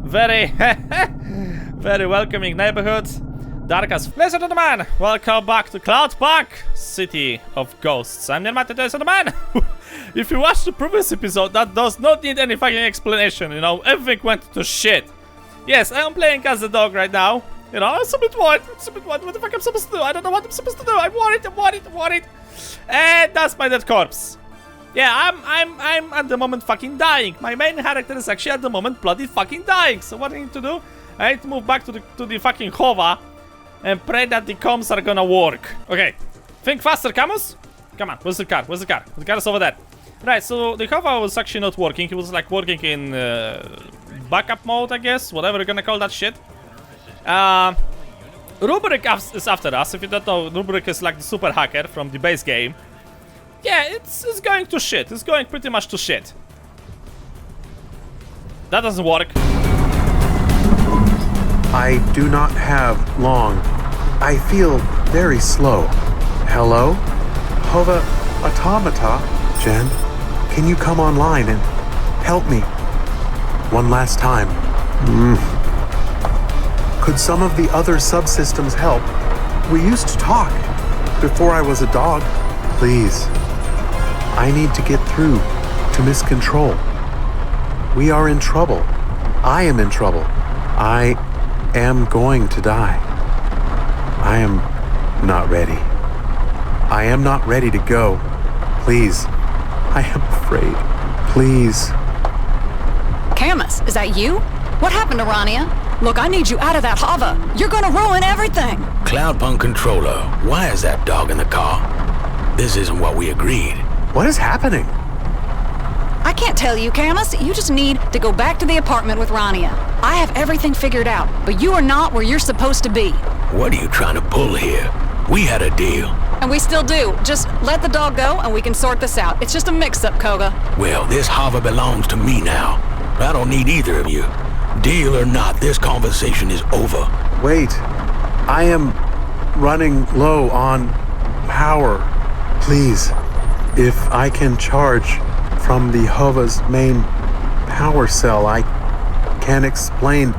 very, very welcoming neighborhood. Dark as Ladies and gentlemen, welcome back to Cloudpunk, City of Ghosts. I'm Neodyinamite, ladies and gentlemen. If you watched the previous episode, that does not need any fucking explanation, you know, everything went to shit. Yes, I am playing as the dog right now. You know, it's a bit worried, what the fuck I'm supposed to do? I don't know what I'm supposed to do. I'm worried. And that's my dead corpse. Yeah, I'm at the moment fucking dying. My main character is actually at the moment bloody fucking dying. So what I need to do, I need to move back to the fucking HOVA and pray that the comms are gonna work. Okay, think faster, Camus. Come on, where's the car? The car is over there. Right, so the HOVA was actually not working. It was like working in backup mode, I guess, whatever you're gonna call that shit. Rubric is after us. If you don't know, Rubric is like the super hacker from the base game. Yeah, it's going to shit. It's going pretty much to shit. That doesn't work. I do not have long. I feel very slow. Hello? HOVA Automata? Jen, can you come online and help me? One last time. Could some of the other subsystems help? We used to talk before I was a dog. Please. I need to get through to Miss Control. We are in trouble. I am in trouble. I am going to die. I am not ready. I am not ready to go. Please. I am afraid. Please. Camus, is that you? What happened to Rania? Look, I need you out of that HOVA. You're gonna ruin everything. Cloudpunk controller, why is that dog in the car? This isn't what we agreed. What is happening? I can't tell you, Camus. You just need to go back to the apartment with Rania. I have everything figured out, but you are not where you're supposed to be. What are you trying to pull here? We had a deal. And we still do. Just let the dog go and we can sort this out. It's just a mix-up, Koga. Well, this HOVA belongs to me now. I don't need either of you. Deal or not, this conversation is over. Wait. I am running low on power. Please, if I can charge from the HOVA's main power cell, I can explain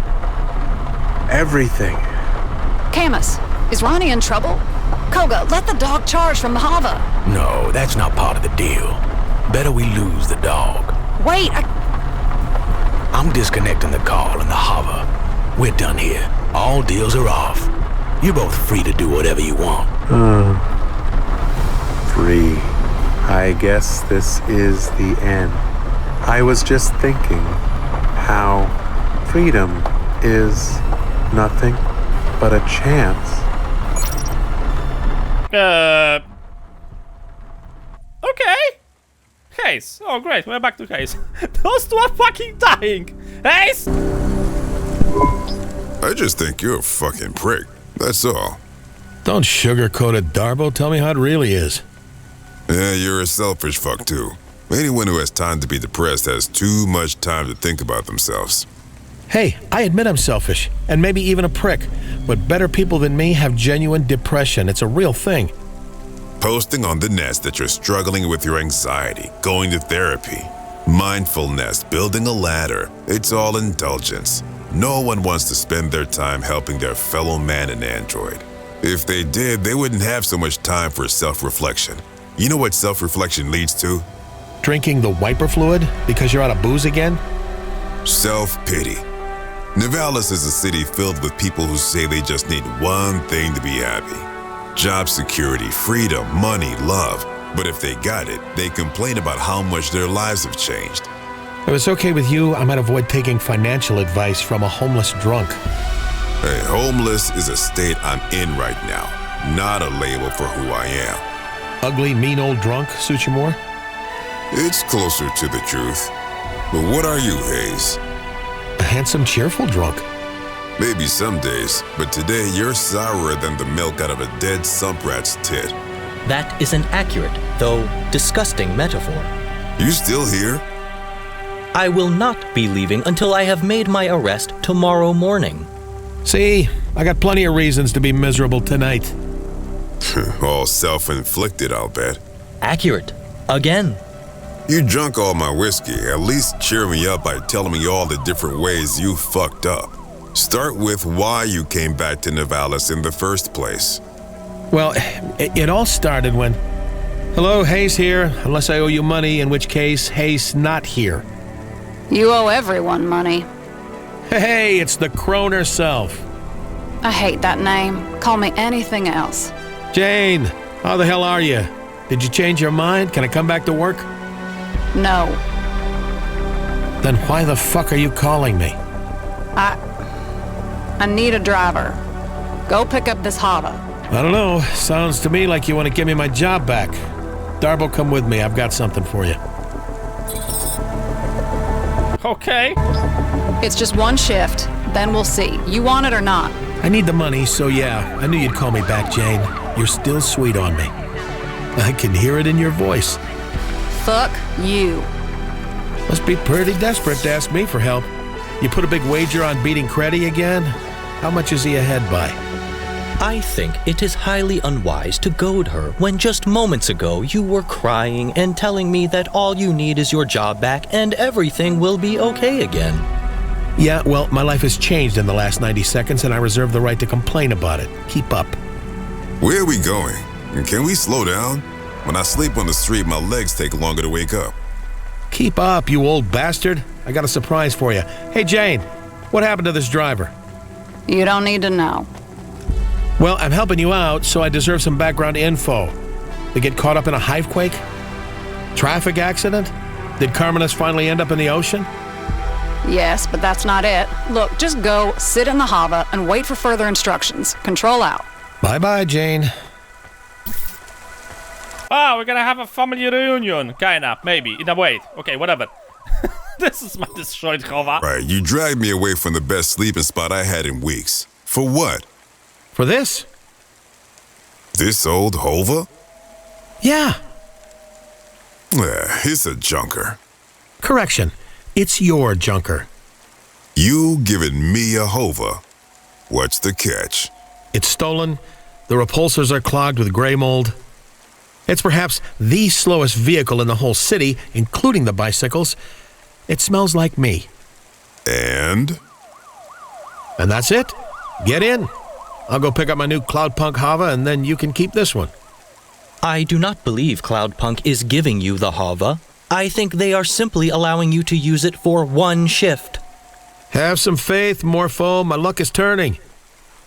everything. Camus, is Rania in trouble? Koga, let the dog charge from the HOVA. No, that's not part of the deal. Better we lose the dog. Wait, I'm disconnecting the call and the HOVA. We're done here. All deals are off. You're both free to do whatever you want. Free. I guess this is the end. I was just thinking how freedom is nothing but a chance. Okay. Hayse. Oh, great. We're back to Hayse. Those two are fucking dying. Hayse! I just think you're a fucking prick. That's all. Don't sugarcoat it, Darbo. Tell me how it really is. Yeah, you're a selfish fuck too. Anyone who has time to be depressed has too much time to think about themselves. Hey, I admit I'm selfish, and maybe even a prick, but better people than me have genuine depression. It's a real thing. Posting on the nest that you're struggling with your anxiety, going to therapy, mindfulness, building a ladder, it's all indulgence. No one wants to spend their time helping their fellow man and android. If they did, they wouldn't have so much time for self-reflection. You know what self-reflection leads to? Drinking the wiper fluid because you're out of booze again? Self-pity. Nivalis is a city filled with people who say they just need one thing to be happy. Job security, freedom, money, love. But if they got it, they complain about how much their lives have changed. If it's okay with you, I might avoid taking financial advice from a homeless drunk. Hey, homeless is a state I'm in right now, not a label for who I am. Ugly, mean old drunk suits you more? It's closer to the truth. But what are you, Hayse? A handsome, cheerful drunk. Maybe some days, but today you're sourer than the milk out of a dead sump rat's tit. That is an accurate, though disgusting metaphor. You still here? I will not be leaving until I have made my arrest tomorrow morning. See, I got plenty of reasons to be miserable tonight. All self-inflicted, I'll bet. Accurate. Again. You drunk all my whiskey. At least cheer me up by telling me all the different ways you fucked up. Start with why you came back to Nivalis in the first place. Well, it all started when... Hello, Hayse here. Unless I owe you money, in which case, Hayse not here. You owe everyone money. Hey, it's the crone herself. I hate that name. Call me anything else. Jane, how the hell are you? Did you change your mind? Can I come back to work? No. Then why the fuck are you calling me? I need a driver. Go pick up this HOVA. I don't know. Sounds to me like you want to give me my job back. Darbo, come with me. I've got something for you. Okay. It's just one shift, then we'll see. You want it or not? I need the money, so yeah. I knew you'd call me back, Jane. You're still sweet on me. I can hear it in your voice. Fuck you. Must be pretty desperate to ask me for help. You put a big wager on beating Creddy again? How much is he ahead by? I think it is highly unwise to goad her when just moments ago you were crying and telling me that all you need is your job back and everything will be okay again. Yeah, well, my life has changed in the last 90 seconds and I reserve the right to complain about it. Keep up. Where are we going? And can we slow down? When I sleep on the street, my legs take longer to wake up. Keep up, you old bastard. I got a surprise for you. Hey, Jane, what happened to this driver? You don't need to know. Well, I'm helping you out, so I deserve some background info. They get caught up in a hivequake? Traffic accident? Did Carmenus finally end up in the ocean? Yes, but that's not it. Look, just go, sit in the HOVA, and wait for further instructions. Control out. Bye-bye, Jane. Ah, we're gonna have a family reunion. Kinda, maybe, in a way. Okay, whatever. This is my destroyed HOVA. Right, you dragged me away from the best sleeping spot I had in weeks. For what? For this? This old HOVA? Yeah. It's a junker. Correction. It's your junker. You giving me a HOVA? What's the catch? It's stolen. The repulsors are clogged with gray mold. It's perhaps the slowest vehicle in the whole city, including the bicycles. It smells like me. And that's it. Get in. I'll go pick up my new Cloudpunk HOVA, and then you can keep this one. I do not believe Cloudpunk is giving you the HOVA. I think they are simply allowing you to use it for one shift. Have some faith, Morpho. My luck is turning.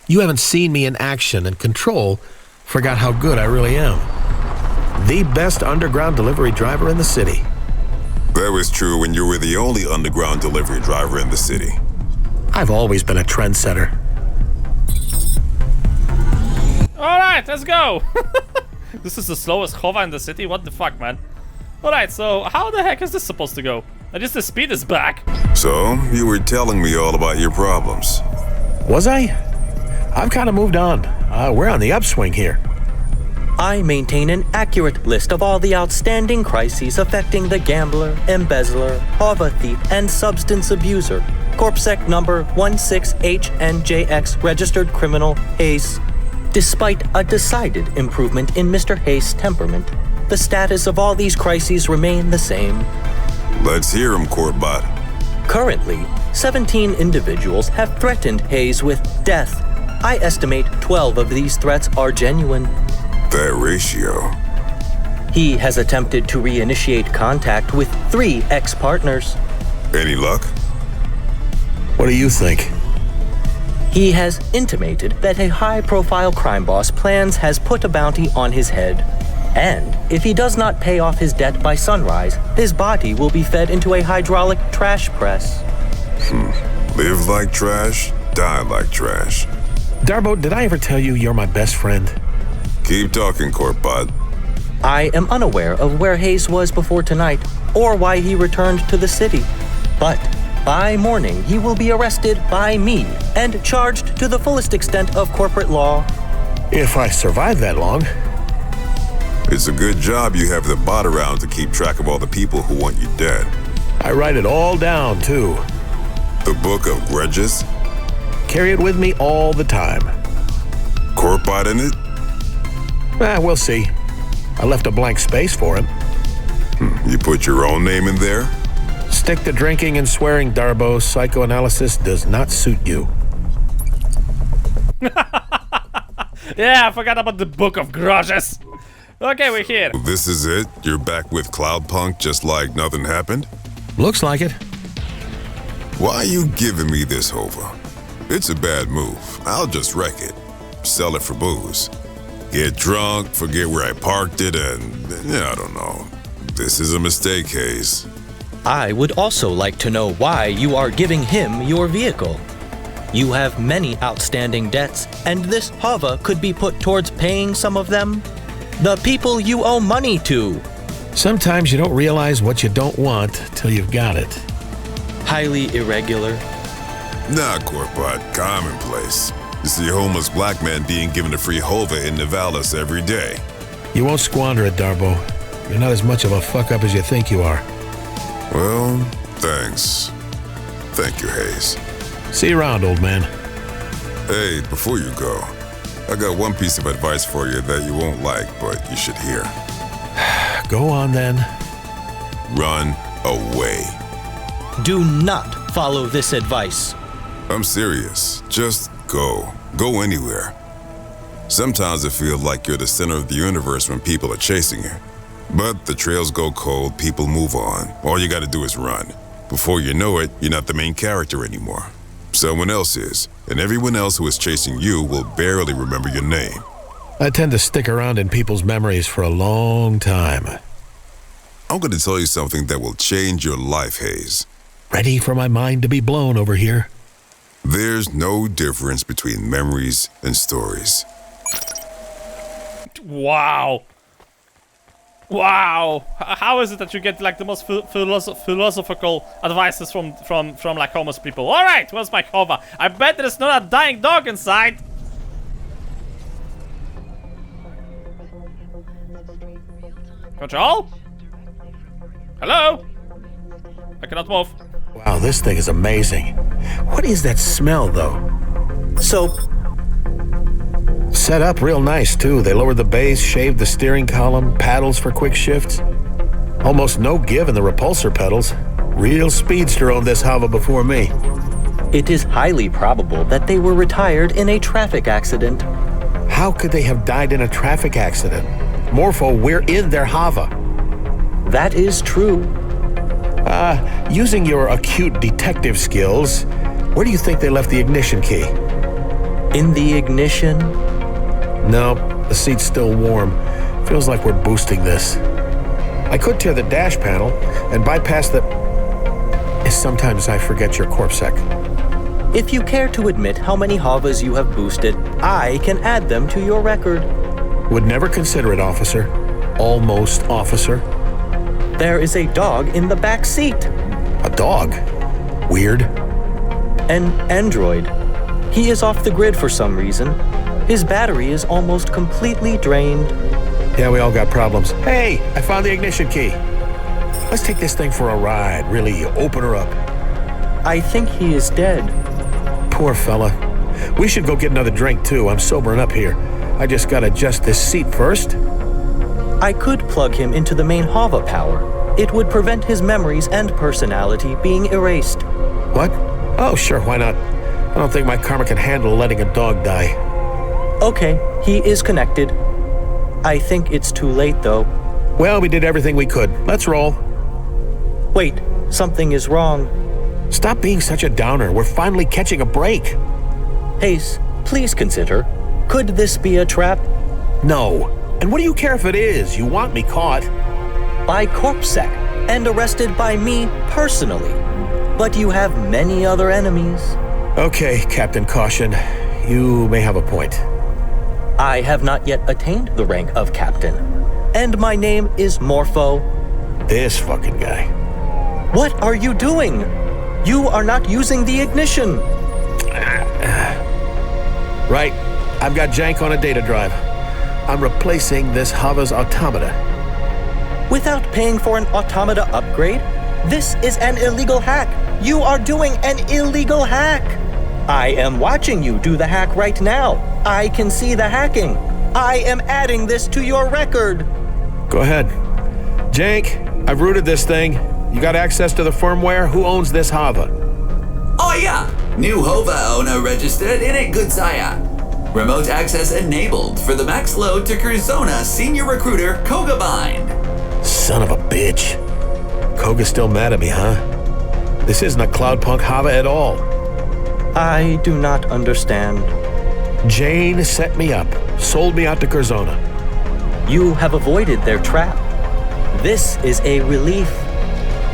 You haven't seen me in action, and Control forgot how good I really am. The best underground delivery driver in the city. that was true when you were the only underground delivery driver in the city. I've always been a trendsetter. Alright, let's go! This is the slowest HOVA in the city? What the fuck, man? Alright, so how the heck is this supposed to go? At least the speed is back. So, you were telling me all about your problems. Was I? I've kind of moved on. We're on the upswing here. I maintain an accurate list of all the outstanding crises affecting the gambler, embezzler, HOVA thief, and substance abuser. Corpsec number 16HNJX registered criminal Hayse. Despite a decided improvement in Mr. Hayse's temperament, the status of all these crises remain the same. Let's hear him, Courtbot. Currently, 17 individuals have threatened Hayse with death. I estimate 12 of these threats are genuine. That ratio. He has attempted to reinitiate contact with 3 ex-partners. Any luck? What do you think? He has intimated that a high-profile crime boss plans has put a bounty on his head. And if he does not pay off his debt by sunrise, his body will be fed into a hydraulic trash press. Live like trash, die like trash. Darbo, did I ever tell you you're my best friend? Keep talking, Courtbot. I am unaware of where Hayse was before tonight, or why he returned to the city. But by morning, he will be arrested by me and charged to the fullest extent of corporate law. If I survive that long. It's a good job you have the bot around to keep track of all the people who want you dead. I write it all down, too. The Book of Grudges? Carry it with me all the time. Courtbot in it? We'll see. I left a blank space for him. You put your own name in there? Stick to drinking and swearing, Darbo. Psychoanalysis does not suit you. Yeah, I forgot about the Book of Grudges. Okay, we're here. This is it? You're back with Cloudpunk just like nothing happened? Looks like it. Why are you giving me this, HOVA? It's a bad move. I'll just wreck it. Sell it for booze. Get drunk, forget where I parked it, and yeah, I don't know. This is a mistake, Hayse. I would also like to know why you are giving him your vehicle. You have many outstanding debts, and this HOVA could be put towards paying some of them. The people you owe money to. Sometimes you don't realize what you don't want till you've got it. Highly irregular. Nah, Corpot, commonplace. You see a homeless black man being given a free HOVA in Nivalis every day. You won't squander it, Darbo. You're not as much of a fuck-up as you think you are. Well, thanks. Thank you, Hayse. See you around, old man. Hey, before you go, I got one piece of advice for you that you won't like, but you should hear. Go on, then. Run away. Do not follow this advice. I'm serious. Just go. Go anywhere. Sometimes it feels like you're the center of the universe when people are chasing you. But the trails go cold, people move on. All you gotta do is run. Before you know it, you're not the main character anymore. Someone else is, and everyone else who is chasing you will barely remember your name. I tend to stick around in people's memories for a long time. I'm gonna tell you something that will change your life, Hayse. Ready for my mind to be blown over here? There's no difference between memories and stories. Wow. Wow. How is it that you get like the most philosophical advices from like homeless people? All right, where's my HOVA? I bet there's not a dying dog inside. Control? Hello? I cannot move. Wow, this thing is amazing. What is that smell, though? Soap. Set up real nice, too. They lowered the base, shaved the steering column, paddles for quick shifts. Almost no give in the repulsor pedals. Real speedster owned this HOVA before me. It is highly probable that they were retired in a traffic accident. How could they have died in a traffic accident? Morpho, we're in their HOVA. That is true. Using your acute detective skills, where do you think they left the ignition key? In the ignition? No, the seat's still warm. Feels like we're boosting this. I could tear the dash panel and bypass the... Sometimes I forget your corpsec. If you care to admit how many HOVAs you have boosted, I can add them to your record. Would never consider it, officer. Almost, officer. There is a dog in the back seat. A dog? Weird. An android. He is off the grid for some reason. His battery is almost completely drained. Yeah, we all got problems. Hey, I found the ignition key. Let's take this thing for a ride. Really open her up. I think he is dead. Poor fella. We should go get another drink, too. I'm sobering up here. I just gotta adjust this seat first. I could plug him into the main HOVA power. It would prevent his memories and personality being erased. What? Oh, sure, why not? I don't think my karma can handle letting a dog die. Okay, he is connected. I think it's too late, though. Well, we did everything we could. Let's roll. Wait, something is wrong. Stop being such a downer. We're finally catching a break. Hayse, please consider. Could this be a trap? No. And what do you care if it is? You want me caught. By corpsec, and arrested by me personally. But you have many other enemies. Okay, Captain Caution. You may have a point. I have not yet attained the rank of captain. And my name is Morpho. This fucking guy. What are you doing? You are not using the ignition. Right. I've got jank on a data drive. I'm replacing this HOVA's automata. Without paying for an automata upgrade? This is an illegal hack. You are doing an illegal hack. I am watching you do the hack right now. I can see the hacking. I am adding this to your record. Go ahead. Jank, I've routed this thing. You got access to the firmware? Who owns this HOVA? Oh yeah, new HOVA owner registered in it, good sire. Remote access enabled for the max load to Curzona senior recruiter Koga Bind. Son of a bitch. Koga's still mad at me, huh? This isn't a Cloudpunk HOVA at all. I do not understand. Jane set me up, sold me out to Curzona. You have avoided their trap. This is a relief.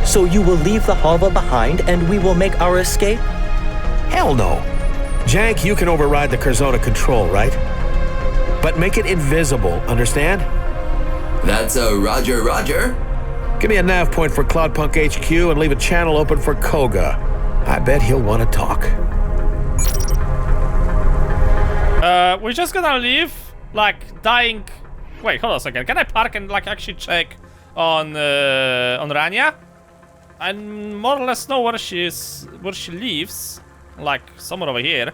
So you will leave the HOVA behind and we will make our escape? Hell no. Jank, you can override the Curzona control, right? But make it invisible, understand? That's a roger, roger. Give me a nav point for Cloudpunk HQ and leave a channel open for Koga. I bet he'll want to talk. We're just gonna leave, like, dying... Wait, hold on a second. Can I park and, like, actually check on Rania? I more or less know where she lives. Like, somewhere over here.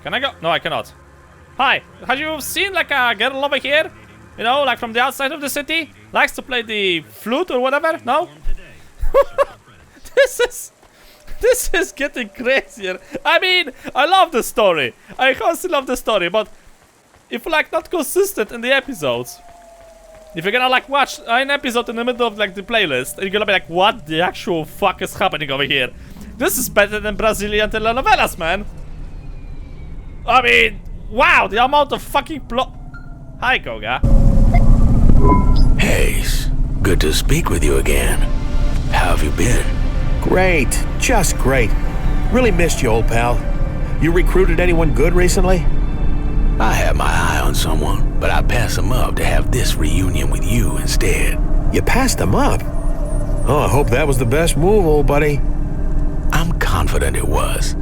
Can I go? No, I cannot. Hi, have you seen, like, a girl over here? You know, like, from the outside of the city? Likes to play the flute or whatever? No? This is getting crazier. I mean, I love the story. I constantly love the story, but if like not consistent in the episodes, if you're gonna like watch an episode in the middle of like the playlist, and you're gonna be like, what the actual fuck is happening over here? This is better than Brazilian telenovelas, man. I mean, wow, the amount of fucking plot. Hi, Koga. Hayse, good to speak with you again. How have you been? Great, just great. Really missed you, old pal. You recruited anyone good recently? I had my eye on someone, but I passed him up to have this reunion with you instead. You passed him up? Oh, I hope that was the best move, old buddy. I'm confident it was.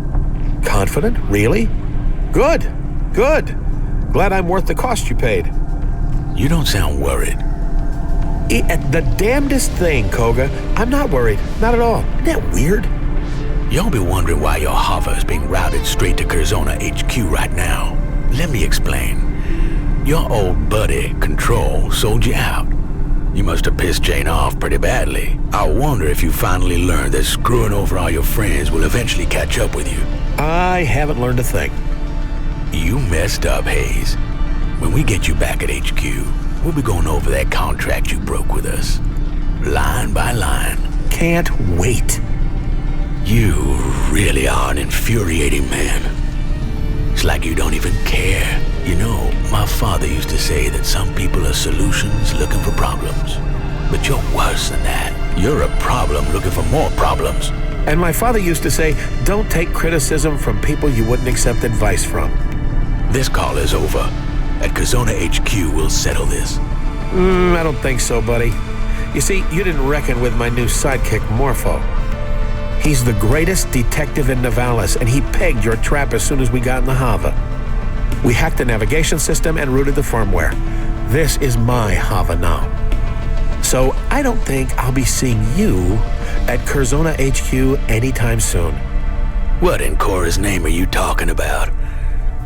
Confident? Really? Good, good. Glad I'm worth the cost you paid. You don't sound worried. The damnedest thing, Koga. I'm not worried. Not at all. Isn't that weird? You'll be wondering why your HOVA is being routed straight to Curzona HQ right now. Let me explain. Your old buddy, Control, sold you out. You must have pissed Jane off pretty badly. I wonder if you finally learned that screwing over all your friends will eventually catch up with you. I haven't learned a thing. You messed up, Hayse. When we get you back at HQ, we'll be going over that contract you broke with us. Line by line. Can't wait. You really are an infuriating man. It's like you don't even care. You know, my father used to say that some people are solutions looking for problems. But you're worse than that. You're a problem looking for more problems. And my father used to say, don't take criticism from people you wouldn't accept advice from. This call is over. At Curzona HQ, we'll settle this. I don't think so, buddy. You see, you didn't reckon with my new sidekick, Morpho. He's the greatest detective in Nivalis, and he pegged your trap as soon as we got in the HOVA. We hacked the navigation system and routed the firmware. This is my HOVA now. So I don't think I'll be seeing you at Curzona HQ anytime soon. What in Cora's name are you talking about?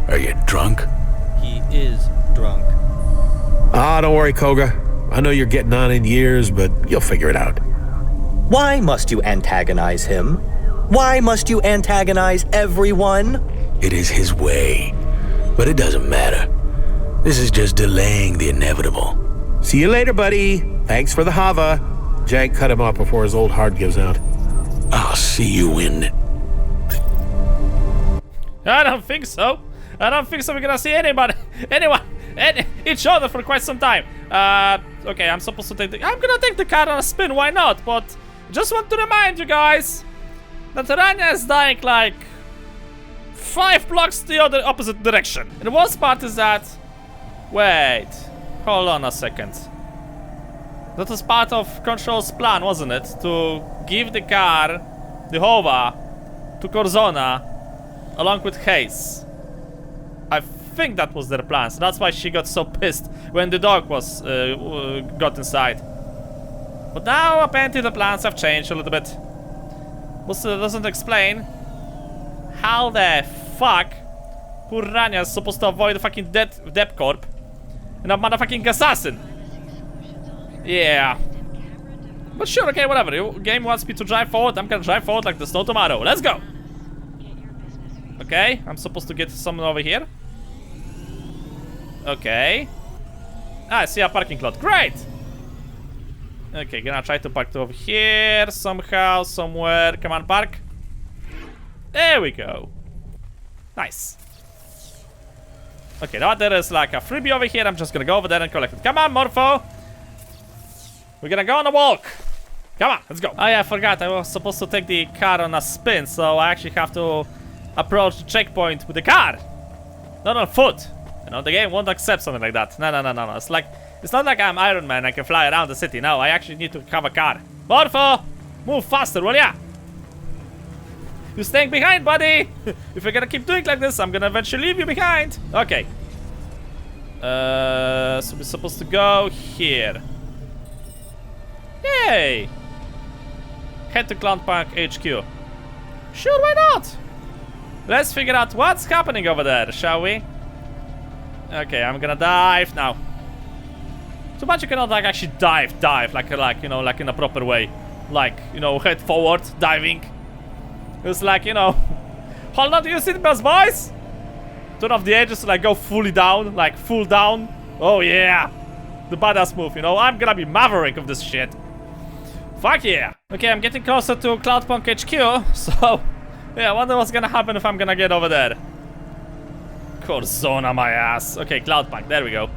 Are you drunk? He is drunk. Ah, don't worry, Koga. I know you're getting on in years, but you'll figure it out. Why must you antagonize him? Why must you antagonize everyone? It is his way. But it doesn't matter. This is just delaying the inevitable. See you later, buddy. Thanks for the HOVA. Jack cut him off before his old heart gives out. I'll see you in... I don't think so. I don't think so. We're gonna see anyone, each other for quite some time. Okay, I'm supposed to take I'm gonna take the car on a spin, why not? But just want to remind you guys that Rania is dying like 5 blocks the other opposite direction. And the worst part is that... Wait, hold on a second. That was part of Control's plan, wasn't it? To give the car, the HOVA, to Curzona, along with Hayse. I think that was their plan, so that's why she got so pissed when the dog was got inside. But now apparently the plans have changed a little bit. Also doesn't explain how the fuck poor Rania is supposed to avoid the fucking dead corp and a motherfucking assassin. Yeah. But sure, okay, whatever. Your game wants me to drive forward. I'm gonna drive forward like there's no tomorrow. Let's go. Okay, I'm supposed to get someone over here. Okay. Ah, I see a parking lot. Great. Okay, gonna try to park over here somehow, somewhere. Come on, park. There we go. Nice. Okay, now there is like a freebie over here. I'm just gonna go over there and collect it. Come on, Morpho. We're gonna go on a walk. Come on, let's go. Oh yeah, I forgot. I was supposed to take the car on a spin, so I actually have to approach the checkpoint with the car. Not on foot. You know, the game won't accept something like that. No. It's not like I'm Iron Man. I can fly around the city. No, I actually need to have a car. Morpho, move faster, will ya? You're staying behind, buddy. If you're gonna keep doing like this, I'm gonna eventually leave you behind. Okay. So we're supposed to go here. Yay! Head to Cloudpunk HQ. Sure, why not? Let's figure out what's happening over there, shall we? Okay, I'm gonna dive now. Too bad you cannot like actually dive like you know, like in a proper way, like, you know, head forward diving. It's like, you know, hold on to your seatbelts, boys. Turn off the edges to like go fully down, like full down. Oh yeah, the badass move. You know, I'm gonna be maverick of this shit. Fuck yeah. Okay, I'm getting closer to Cloudpunk HQ, so yeah, I wonder what's gonna happen if I'm gonna get over there. Curzona my ass. Okay, Cloudpunk, there we go.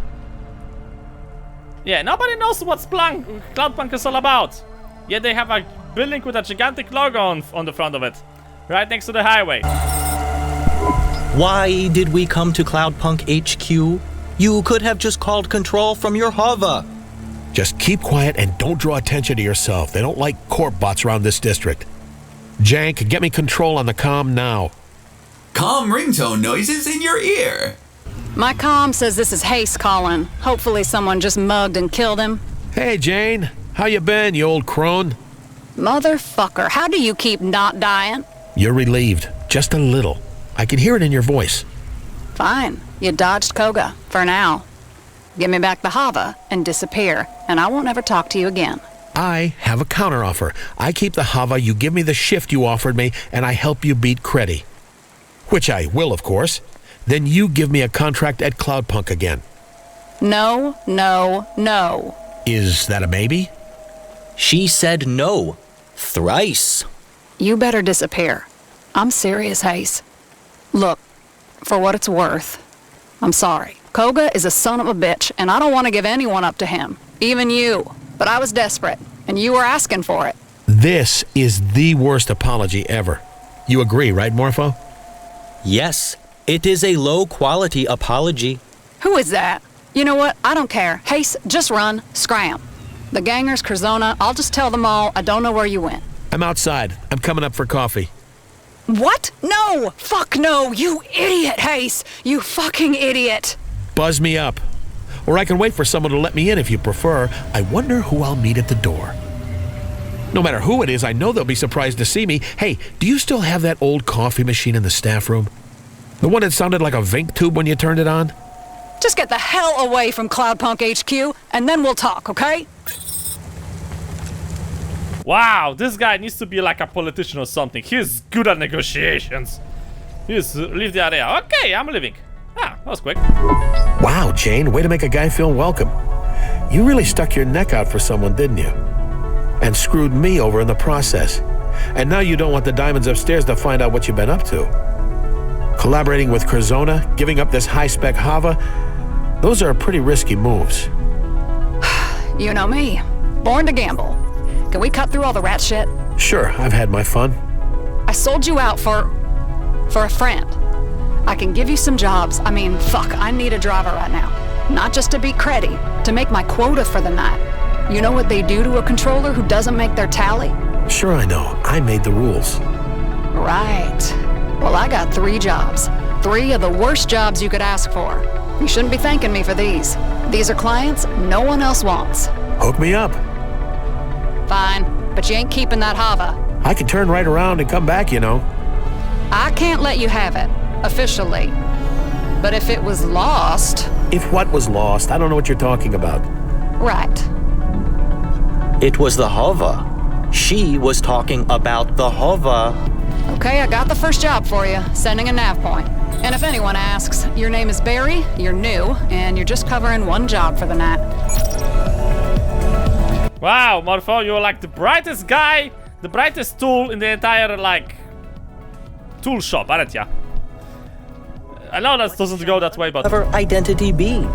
Yeah, nobody knows what Cloudpunk is all about. Yet they have a building with a gigantic logo on the front of it. Right next to the highway. Why did we come to Cloudpunk HQ? You could have just called control from your HOVA. Just keep quiet and don't draw attention to yourself. They don't like corp bots around this district. Jank, get me control on the comm now. Calm ringtone noises in your ear. My comm says this is Hayse calling. Hopefully someone just mugged and killed him. Hey, Jane. How you been, you old crone? Motherfucker, how do you keep not dying? You're relieved. Just a little. I can hear it in your voice. Fine. You dodged Koga. For now. Give me back the HOVA and disappear, and I won't ever talk to you again. I have a counteroffer. I keep the HOVA, you give me the shift you offered me, and I help you beat Creddy. Which I will, of course. Then you give me a contract at Cloudpunk again. No, no, no. Is that a maybe? She said no. Thrice. You better disappear. I'm serious, Hayse. Look, for what it's worth, I'm sorry. Koga is a son of a bitch, and I don't want to give anyone up to him. Even you. But I was desperate, and you were asking for it. This is the worst apology ever. You agree, right, Morpho? Yes, it is a low-quality apology. Who is that? You know what? I don't care. Hayse, just run. Scram. The gangers, Curzona, I'll just tell them all I don't know where you went. I'm outside. I'm coming up for coffee. What? No! Fuck no! You idiot, Hayse! You fucking idiot! Buzz me up. Or I can wait for someone to let me in if you prefer. I wonder who I'll meet at the door. No matter who it is, I know they'll be surprised to see me. Hey, do you still have that old coffee machine in the staff room? The one that sounded like a Vink tube when you turned it on? Just get the hell away from Cloudpunk HQ, and then we'll talk, okay? Wow, this guy needs to be like a politician or something. He's good at negotiations. He's leave the area. Okay, I'm leaving. Ah, that was quick. Wow, Jane, way to make a guy feel welcome. You really stuck your neck out for someone, didn't you? And screwed me over in the process. And now you don't want the diamonds upstairs to find out what you've been up to. Collaborating with Curzona, giving up this high-spec HOVA, those are pretty risky moves. You know me. Born to gamble. Can we cut through all the rat shit? Sure, I've had my fun. I sold you out for a friend. I can give you some jobs. I mean, fuck, I need a driver right now. Not just to beat Creddy, to make my quota for the night. You know what they do to a controller who doesn't make their tally? Sure I know. I made the rules. Right. Well, I got 3 jobs. 3 of the worst jobs you could ask for. You shouldn't be thanking me for these. These are clients no one else wants. Hook me up. Fine, but you ain't keeping that HOVA. I can turn right around and come back, you know. I can't let you have it, officially. But if it was lost... If what was lost? I don't know what you're talking about. Right. It was the HOVA. She was talking about the HOVA. Okay, I got the first job for you, sending a nav point. And if anyone asks, your name is Barry, you're new, and you're just covering one job for the night. Wow, Morpho, you're like the brightest guy, the brightest tool in the entire, like, tool shop, aren't ya? I know that doesn't go that way, but... Whatever identity be.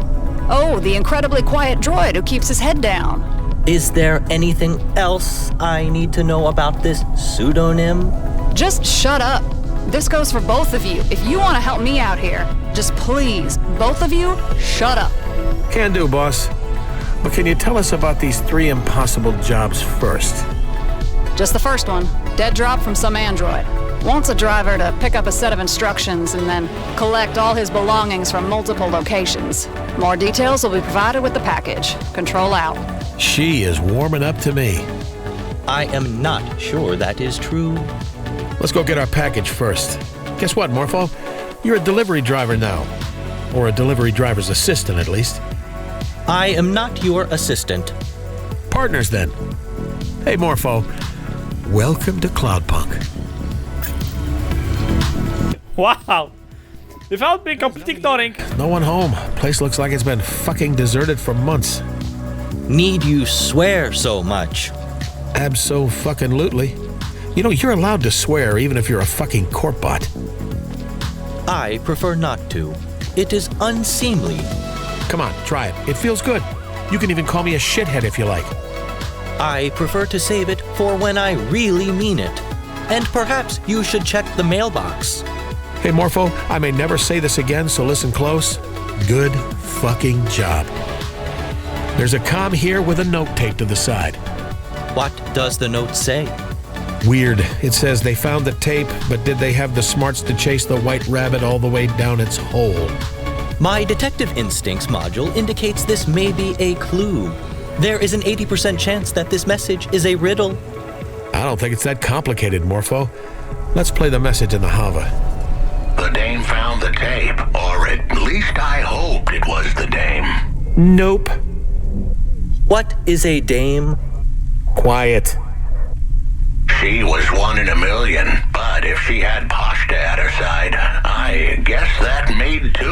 Oh, the incredibly quiet droid who keeps his head down. Is there anything else I need to know about this pseudonym? Just shut up. This goes for both of you. If you want to help me out here, just please, both of you, shut up. Can do, boss. But can you tell us about these 3 impossible jobs first? Just the first one. Dead drop from some android. Wants a driver to pick up a set of instructions and then collect all his belongings from multiple locations. More details will be provided with the package. Control out. She is warming up to me. I am not sure that is true. Let's go get our package first. Guess what, Morpho? You're a delivery driver now. Or a delivery driver's assistant, at least. I am not your assistant. Partners, then. Hey, Morpho. Welcome to Cloudpunk. Wow. Without me completely ignoring. No one home. Place looks like it's been fucking deserted for months. Need you swear so much? Abso-fucking-lutely. You know, you're allowed to swear even if you're a fucking corp bot. I prefer not to. It is unseemly. Come on, try it. It feels good. You can even call me a shithead if you like. I prefer to save it for when I really mean it. And perhaps you should check the mailbox. Hey, Morpho, I may never say this again, so listen close. Good fucking job. There's a comm here with a note taped to the side. What does the note say? Weird. It says they found the tape, but did they have the smarts to chase the white rabbit all the way down its hole? My detective instincts module indicates this may be a clue. There is an 80% chance that this message is a riddle. I don't think it's that complicated, Morpho. Let's play the message in the HOVA. The dame found the tape, or at least I hoped it was the dame. Nope. What is a dame? Quiet. She was 1 in a million, but if she had pasta at her side, I guess that made 2.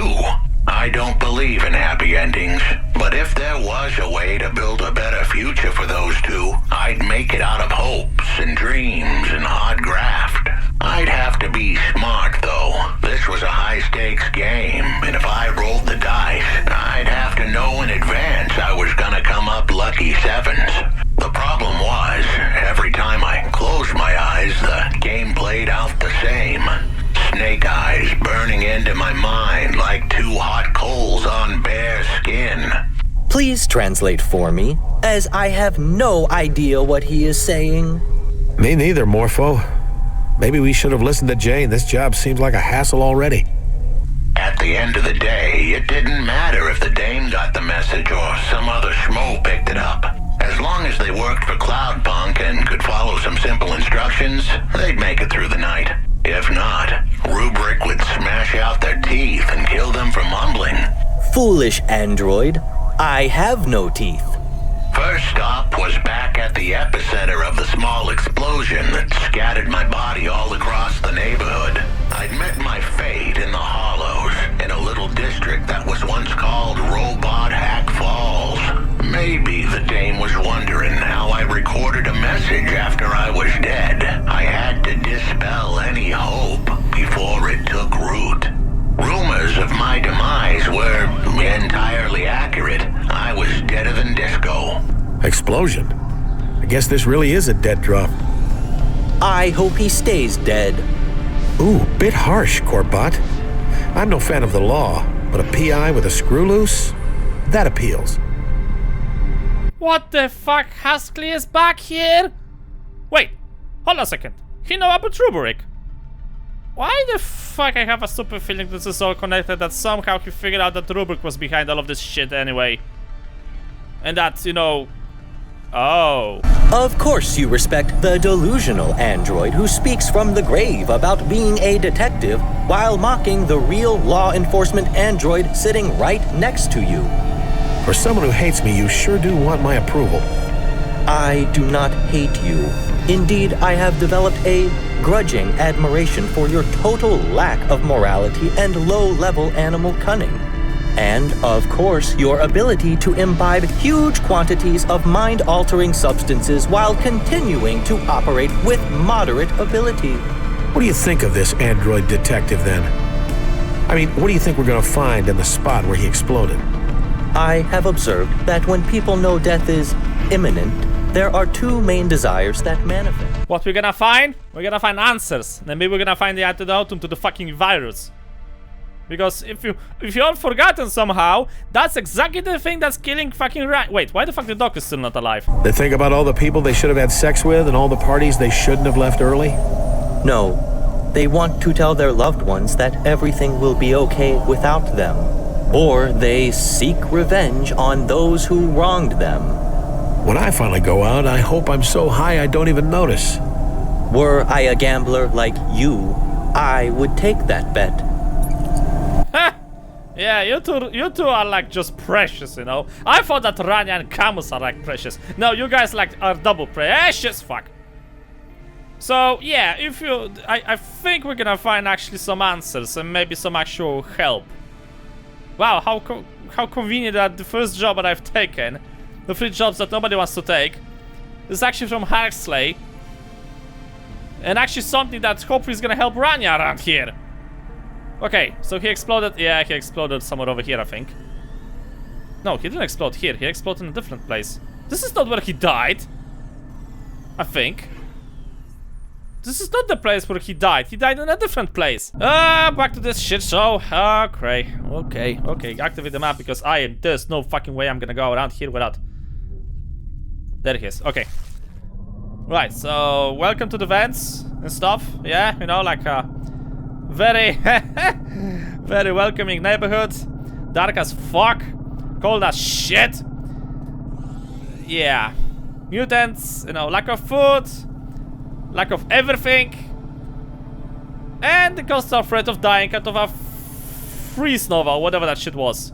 I don't believe in happy endings, but if there was a way to build a better future for those 2, I'd make it out of hopes and dreams and hard graft. I'd have to be smart, though. This was a high-stakes game, and if I rolled the dice, I'd have to know in advance I was gonna come up lucky 7s. The problem was, every time I closed my eyes, the game played out the same. Snake eyes burning into my mind like 2 hot coals on bare skin. Please translate for me, as I have no idea what he is saying. Me neither, Morpho. Maybe we should have listened to Jane. This job seems like a hassle already. At the end of the day, it didn't matter if the dame got the message or some other schmo picked it up. As long as they worked for Cloudpunk and could follow some simple instructions, they'd make it through the night. If not, Rubric would smash out their teeth and kill them for mumbling. Foolish android. I have no teeth. First stop was back at the epicenter of the small explosion that scattered my body all across the neighborhood. I'd met my fate in the Hollows, in a little district that was once called Robot Hack Falls. Maybe the dame was wondering how I recorded a message after I was dead. I had to dispel any hope before it took root. Rumors of my demise were entirely accurate. I was deader than disco. Explosion? I guess this really is a dead drop. I hope he stays dead. Ooh, bit harsh, Corbot. I'm no fan of the law, but a PI with a screw loose? That appeals. What the fuck? Huxley is back here? Wait, hold on a second. He know about Rubric. Why the fuck I have a stupid feeling this is all connected, that somehow he figured out that Rubric was behind all of this shit anyway. And that, you know... Oh. Of course you respect the delusional android who speaks from the grave about being a detective while mocking the real law enforcement android sitting right next to you. For someone who hates me, you sure do want my approval. I do not hate you. Indeed, I have developed a grudging admiration for your total lack of morality and low-level animal cunning. And, of course, your ability to imbibe huge quantities of mind-altering substances while continuing to operate with moderate ability. What do you think of this android detective, then? I mean, what do you think we're going to find in the spot where he exploded? I have observed that when people know death is imminent, there are two main desires that manifest. What we're gonna find? We're gonna find answers. And maybe we're gonna find the antidote to the fucking virus. Because if you all forgotten somehow, that's exactly the thing that's killing fucking Rania. Wait, why the fuck the dog is still not alive? They think about all the people they should have had sex with and all the parties they shouldn't have left early? No. They want to tell their loved ones that everything will be okay without them. Or they seek revenge on those who wronged them. When I finally go out, I hope I'm so high I don't even notice. Were I a gambler like you, I would take that bet. Yeah, you two are like just precious, you know. I thought that Rania and Camus are like precious. No, you guys like are double precious, fuck. So yeah, I think we're gonna find actually some answers and maybe some actual help. Wow, how convenient that the first job that I've taken, the 3 jobs that nobody wants to take, is actually from Huxley. And actually something that hopefully is gonna help Rania around here. Okay, so he exploded. Yeah, he exploded somewhere over here, I think. No, he didn't explode here. He exploded in a different place. This is not where he died. I think. This is not the place where he died. He died in a different place. Back to this shit show. Okay. Okay. Activate the map because there's no fucking way I'm gonna go around here without. There he is. Okay. Right, so welcome to the vents and stuff. Yeah, you know, like very, very welcoming neighborhood. Dark as fuck. Cold as shit. Yeah. Mutants, you know, lack of food. Lack of everything. And the constant threat of dying out of a freeze nova, whatever that shit was.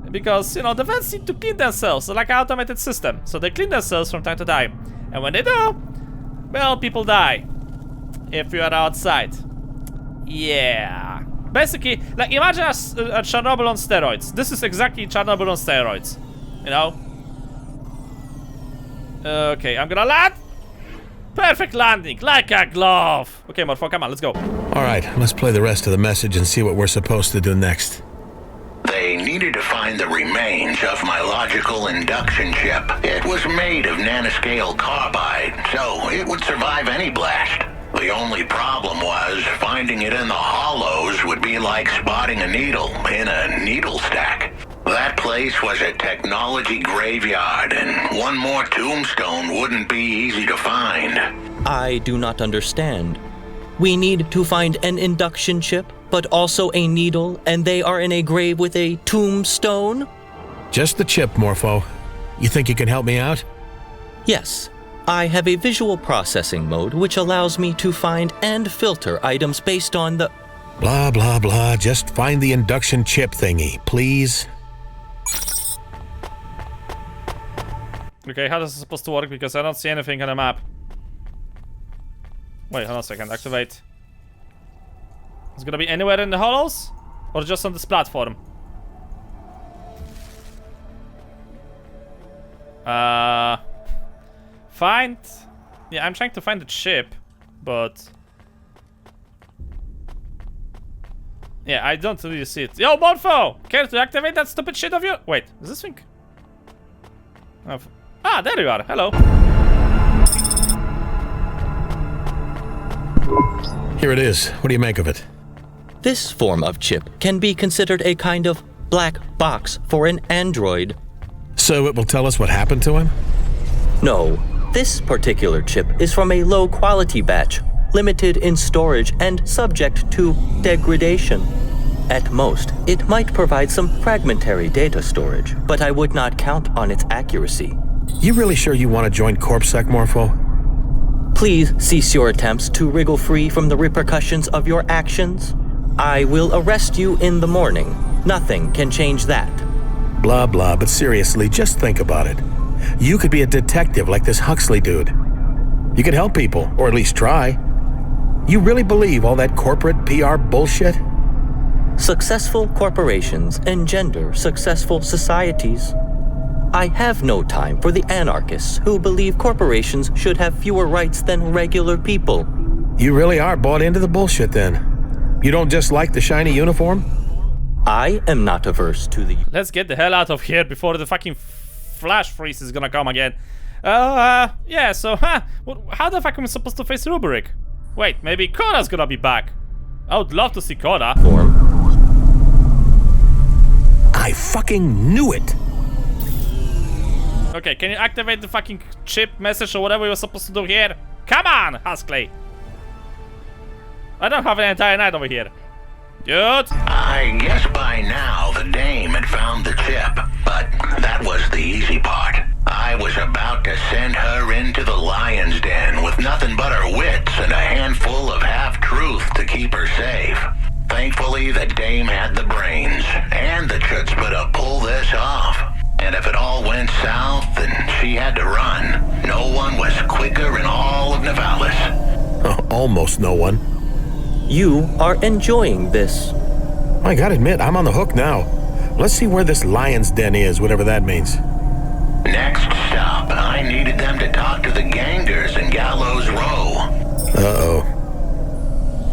Because, you know, the vents need to clean themselves, like an automated system. So they clean themselves from time to time. And when they do, well, people die. If you are outside. Yeah. Basically, like imagine a Chernobyl on steroids. This is exactly Chernobyl on steroids. You know? Okay, I'm gonna land. Perfect landing, like a glove. Okay, Morpho, come on, let's go. Alright, let's play the rest of the message and see what we're supposed to do next. They needed to find the remains of my logical induction chip. It was made of nanoscale carbide, so it would survive any blast. The only problem was finding it in the hollows would be like spotting a needle in a needle stack. That place was a technology graveyard, and one more tombstone wouldn't be easy to find. I do not understand. We need to find an induction chip, but also a needle, and they are in a grave with a tombstone? Just the chip, Morpho. You think you can help me out? Yes. I have a visual processing mode which allows me to find and filter items based on the... Blah, blah, blah. Just find the induction chip thingy, please. Okay, how is this supposed to work? Because I don't see anything on the map. Wait, hold on a second. Activate. It's gonna be anywhere in the hollows? Or just on this platform? Find... Yeah, I'm trying to find the chip, but... Yeah, I don't really see it. Yo, Morpho! Care to activate that stupid shit of you? Wait, is this thing? Ah, there you are. Hello. Here it is. What do you make of it? This form of chip can be considered a kind of black box for an android. So it will tell us what happened to him? No, this particular chip is from a low-quality batch, limited in storage and subject to degradation. At most, it might provide some fragmentary data storage, but I would not count on its accuracy. You really sure you want to join CorpSec, Morpho? Please cease your attempts to wriggle free from the repercussions of your actions. I will arrest you in the morning. Nothing can change that. Blah, blah, but seriously, just think about it. You could be a detective like this Huxley dude. You could help people, or at least try. You really believe all that corporate PR bullshit? Successful corporations engender successful societies. I have no time for the anarchists who believe corporations should have fewer rights than regular people. You really are bought into the bullshit then. You don't just like the shiny uniform? I am not averse to the... Let's get the hell out of here before the fucking flash freeze is gonna come again. Yeah, so, how the fuck am I supposed to face Rubric? Wait, maybe Koda's gonna be back. I would love to see Koda. I fucking knew it! Okay, can you activate the fucking chip message or whatever you're supposed to do here? Come on, Huxley! I don't have an entire night over here. Dude! I guess by now the dame had found the chip, but that was the easy part. I was about to send her into the lion's den with nothing but her wits and a handful of half-truth to keep her safe. Thankfully, the dame had the brains and the chutzpah to pull this off. And if it all went south, then she had to run. No one was quicker in all of Nivalis. Almost no one. You are enjoying this. I gotta admit, I'm on the hook now. Let's see where this lion's den is, whatever that means. Next stop, I needed them to talk to the gangers in Gallows Row. Uh-oh.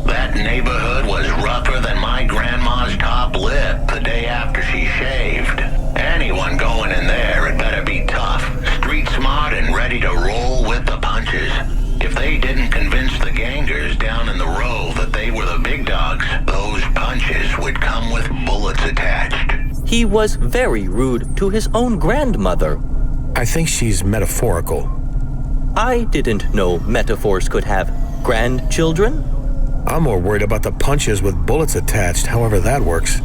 That neighborhood was rougher than my grandma's top lip the day after she shaved. Anyone going in there had better be tough, street smart, and ready to roll with the punches. If they didn't convince the gangers down in the row that they were the big dogs, those punches would come with bullets attached. He was very rude to his own grandmother. I think she's metaphorical. I didn't know metaphors could have grandchildren. I'm more worried about the punches with bullets attached, however that works.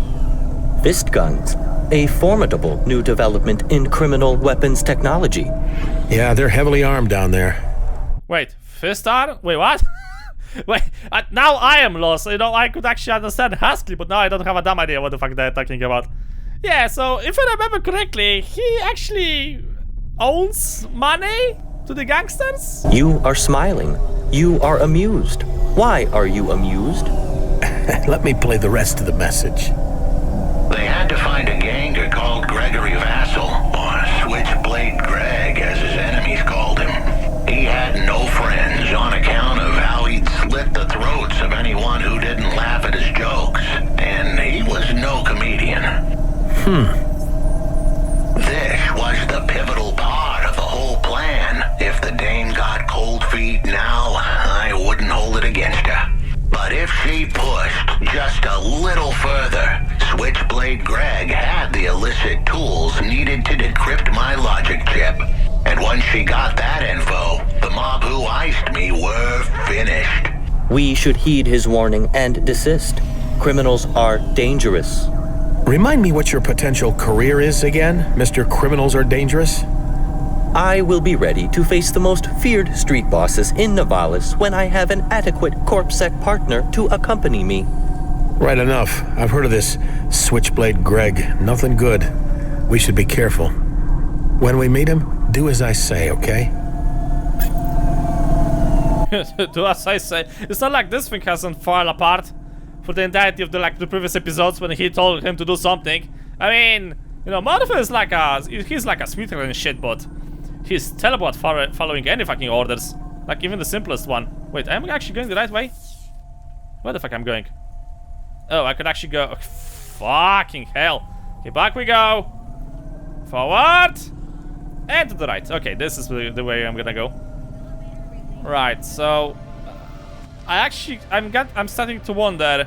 Fist guns, a formidable new development in criminal weapons technology. Yeah, they're heavily armed down there. Wait, fist arm? Wait, what? Wait, now I am lost. You know, I could actually understand Huxley, but now I don't have a damn idea what the fuck they're talking about. Yeah, so if I remember correctly, he actually owns money to the gangsters? You are smiling. You are amused. Why are you amused? Let me play the rest of the message. They had to find a ganger called Gregory Vassal, or Switchblade Greg, as his enemies called him. He had no friends on account of how he'd slit the throats of anyone who didn't laugh at his jokes, and he was no comedian. This was the pivotal part of the whole plan. If the dame got cold feet now, I wouldn't hold it against her. But if she pushed just a little further, Switchblade Greg had the illicit tools needed to decrypt my logic chip. And once she got that info, the mob who iced me were finished. We should heed his warning and desist. Criminals are dangerous. Remind me what your potential career is again, Mr. Criminals Are Dangerous? I will be ready to face the most feared street bosses in Nivalis when I have an adequate CorpSec partner to accompany me. Right enough. I've heard of this Switchblade Greg. Nothing good. We should be careful. When we meet him, do as I say, okay? Do as I say. It's not like this thing hasn't fallen apart for the entirety of the previous episodes when he told him to do something. I mean, you know, Marrow is like he's like a sweeter and shit, but he's terrible at following any fucking orders. Like even the simplest one. Wait, am I actually going the right way? Where the fuck am I going? Oh, I could actually go. Fucking hell. Okay, back we go. Forward. And to the right. Okay, this is the way I'm gonna go. Right, so I'm starting to wonder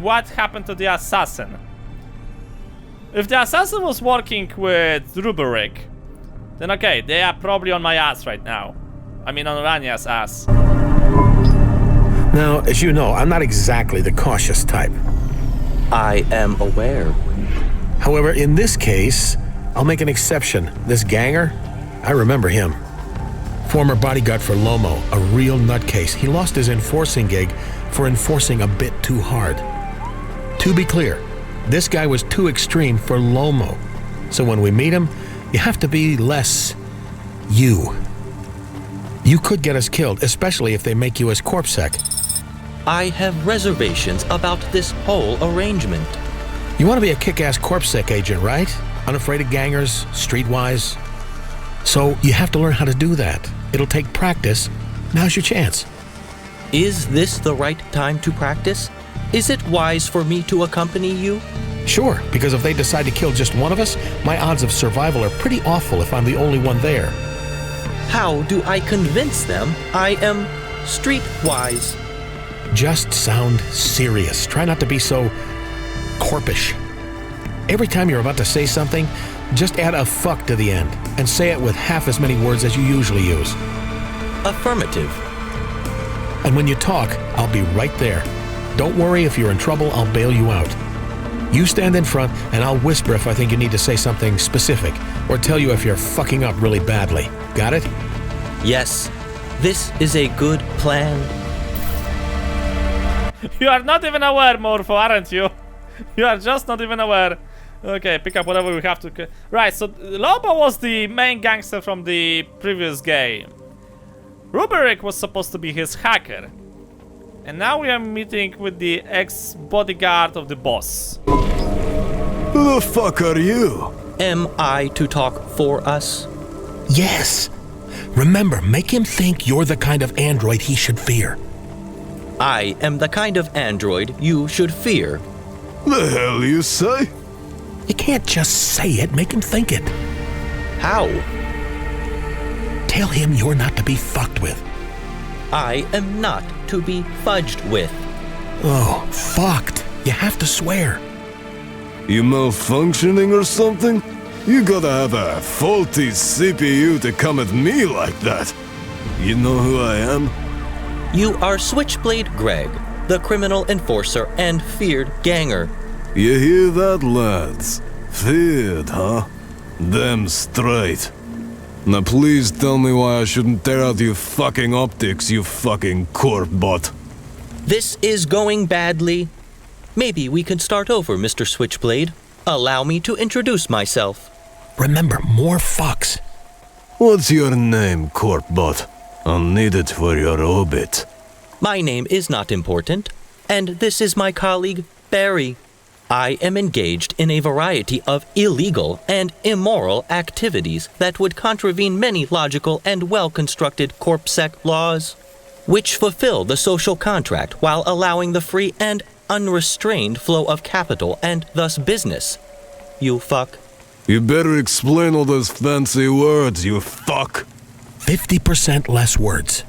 what happened to the assassin. If the assassin was working with Rubric, then okay, they are probably on my ass right now. I mean on Rania's ass. Now, as you know, I'm not exactly the cautious type. I am aware. However, in this case, I'll make an exception. This ganger, I remember him. Former bodyguard for Lomo, a real nutcase. He lost his enforcing gig for enforcing a bit too hard. To be clear, this guy was too extreme for Lomo. So when we meet him, You have to be less you. You could get us killed, especially if they make you as corpsec. I have reservations about this whole arrangement. You want to be a kick-ass corpsec agent, right? Unafraid of gangers, streetwise. So you have to learn how to do that. It'll take practice. Now's your chance. Is this the right time to practice? Is it wise for me to accompany you? Sure, because if they decide to kill just one of us, my odds of survival are pretty awful if I'm the only one there. How do I convince them I am streetwise? Just sound serious. Try not to be so corpish. Every time you're about to say something, just add a fuck to the end and say it with half as many words as you usually use. Affirmative. And when you talk, I'll be right there. Don't worry, if you're in trouble, I'll bail you out. You stand in front, and I'll whisper if I think you need to say something specific, or tell you if you're fucking up really badly. Got it? Yes, this is a good plan. You are not even aware, Morpho, aren't you? You are just not even aware. Okay, pick up whatever we have to... Right, so Lobo was the main gangster from the previous game. Ruberick was supposed to be his hacker. And now we are meeting with the ex-bodyguard of the boss. Who the fuck are you? Am I to talk for us? Yes. Remember, make him think you're the kind of android he should fear. I am the kind of android you should fear. The hell you say? You can't just say it, make him think it. How? Tell him you're not to be fucked with. I am not to be fudged with. Oh, fucked. You have to swear. You malfunctioning or something? You gotta have a faulty CPU to come at me like that. You know who I am? You are Switchblade Greg, the criminal enforcer and feared ganger. You hear that, lads? Feared, huh? Damn straight. Now please tell me why I shouldn't tear out your fucking optics, you fucking corp bot. This is going badly. Maybe we can start over, Mr. Switchblade. Allow me to introduce myself. Remember, more fucks. What's your name, corp bot? I'll need it for your obit. My name is not important, and this is my colleague, Barry. I am engaged in a variety of illegal and immoral activities that would contravene many logical and well-constructed corpsec laws, which fulfill the social contract while allowing the free and unrestrained flow of capital and thus business. You fuck. You better explain all those fancy words, you fuck. 50% less words.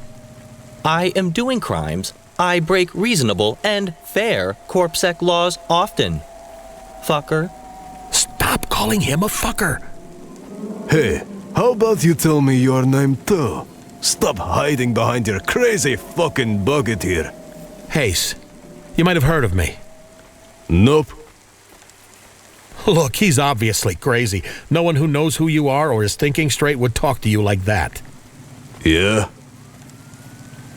I am doing crimes. I break reasonable and fair corpsec laws often. Fucker. Stop calling him a fucker. Hey, how about you tell me your name too? Stop hiding behind your crazy fucking bucket here. Hayse. You might have heard of me. Nope. Look, he's obviously crazy. No one who knows who you are or is thinking straight would talk to you like that. Yeah?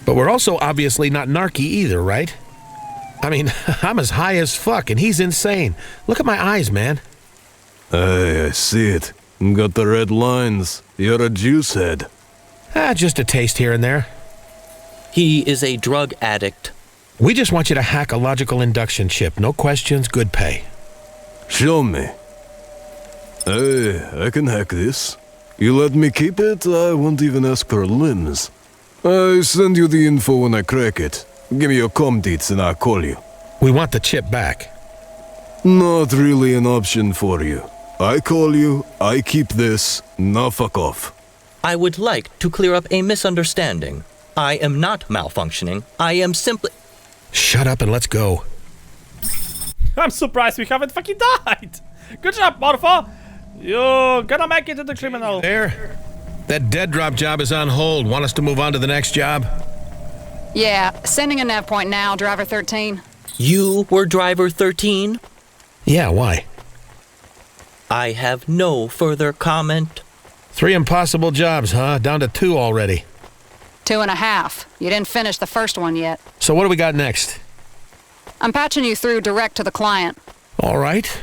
But we're also obviously not narky either, right? I mean, I'm as high as fuck and he's insane. Look at my eyes, man. Hey, I see it. Got the red lines. You're a juice head. Just a taste here and there. He is a drug addict. We just want you to hack a logical induction chip. No questions, good pay. Show me. Hey, I can hack this. You let me keep it, I won't even ask for limbs. I send you the info when I crack it. Give me your comm deets and I'll call you. We want the chip back. Not really an option for you. I call you, I keep this, now fuck off. I would like to clear up a misunderstanding. I am not malfunctioning. I am simply... Shut up and let's go. I'm surprised we haven't fucking died. Good job, Morpho. You're gonna make it to the criminal. There. That dead drop job is on hold. Want us to move on to the next job? Yeah, sending a nav point now, driver 13. You were driver 13? Yeah, why? I have no further comment. 3 impossible jobs, huh? Down to 2 already. 2.5. You didn't finish the first one yet. So what do we got next? I'm patching you through direct to the client. All right.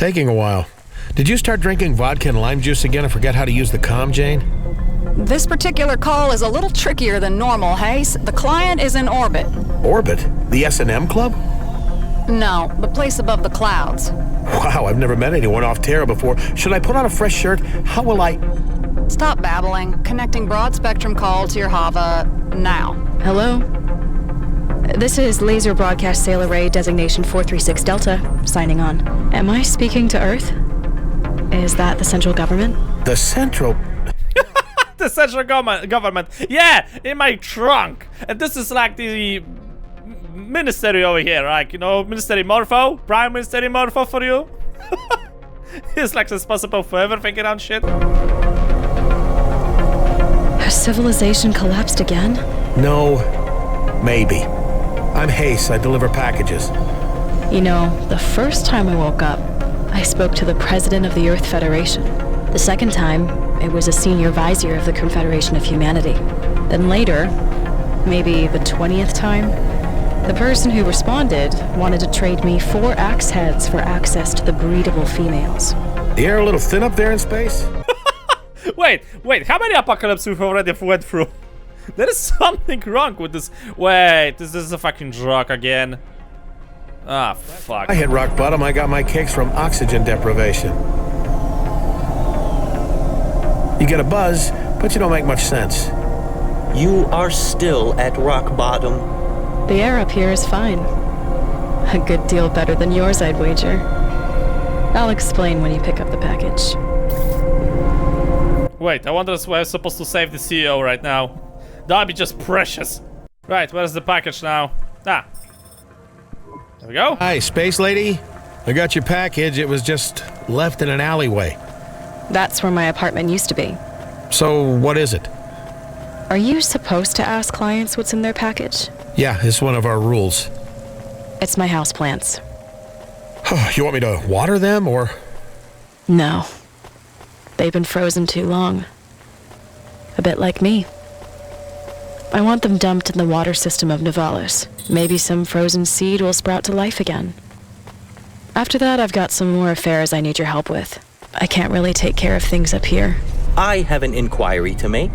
Taking a while. Did you start drinking vodka and lime juice again and forget how to use the comm, Jane? This particular call is a little trickier than normal, Hayse. The client is in orbit. Orbit? The S&M Club? No, the place above the clouds. Wow, I've never met anyone off Terra before. Should I put on a fresh shirt? How will I... Stop babbling. Connecting broad spectrum call to your HOVA now. Hello? This is Laser Broadcast Sail Array Designation 436 Delta, signing on. Am I speaking to Earth? Is that the central government? The central... The central government. Yeah, in my trunk. And this is like the ministry over here, like, you know, Ministry Morpho, Prime Ministry Morpho for you. He's like responsible for everything around shit. Has civilization collapsed again? No. Maybe. I'm Hayse. I deliver packages. You know, the first time I woke up, I spoke to the president of the Earth Federation. The second time, it was a senior vizier of the Confederation of Humanity. Then later, maybe the 20th time, the person who responded wanted to trade me 4 axe heads for access to the breedable females. The air a little thin up there in space? Wait, how many apocalypses we've already went through? There is something wrong with this. Wait, this is a fucking drug again. Ah, fuck. I hit rock bottom. I got my kicks from oxygen deprivation. You get a buzz, but you don't make much sense. You are still at rock bottom. The air up here is fine. A good deal better than yours, I'd wager. I'll explain when you pick up the package. Wait, I wonder if I'm supposed to save the CEO right now. That'd be just precious. Right, where's the package now? Ah. There we go. Hi, space lady. I got your package. It was just left in an alleyway. That's where my apartment used to be. So, what is it? Are you supposed to ask clients what's in their package? Yeah, it's one of our rules. It's my houseplants. You want me to water them, or...? No. They've been frozen too long. A bit like me. I want them dumped in the water system of Nivalis. Maybe some frozen seed will sprout to life again. After that, I've got some more affairs I need your help with. I can't really take care of things up here. I have an inquiry to make.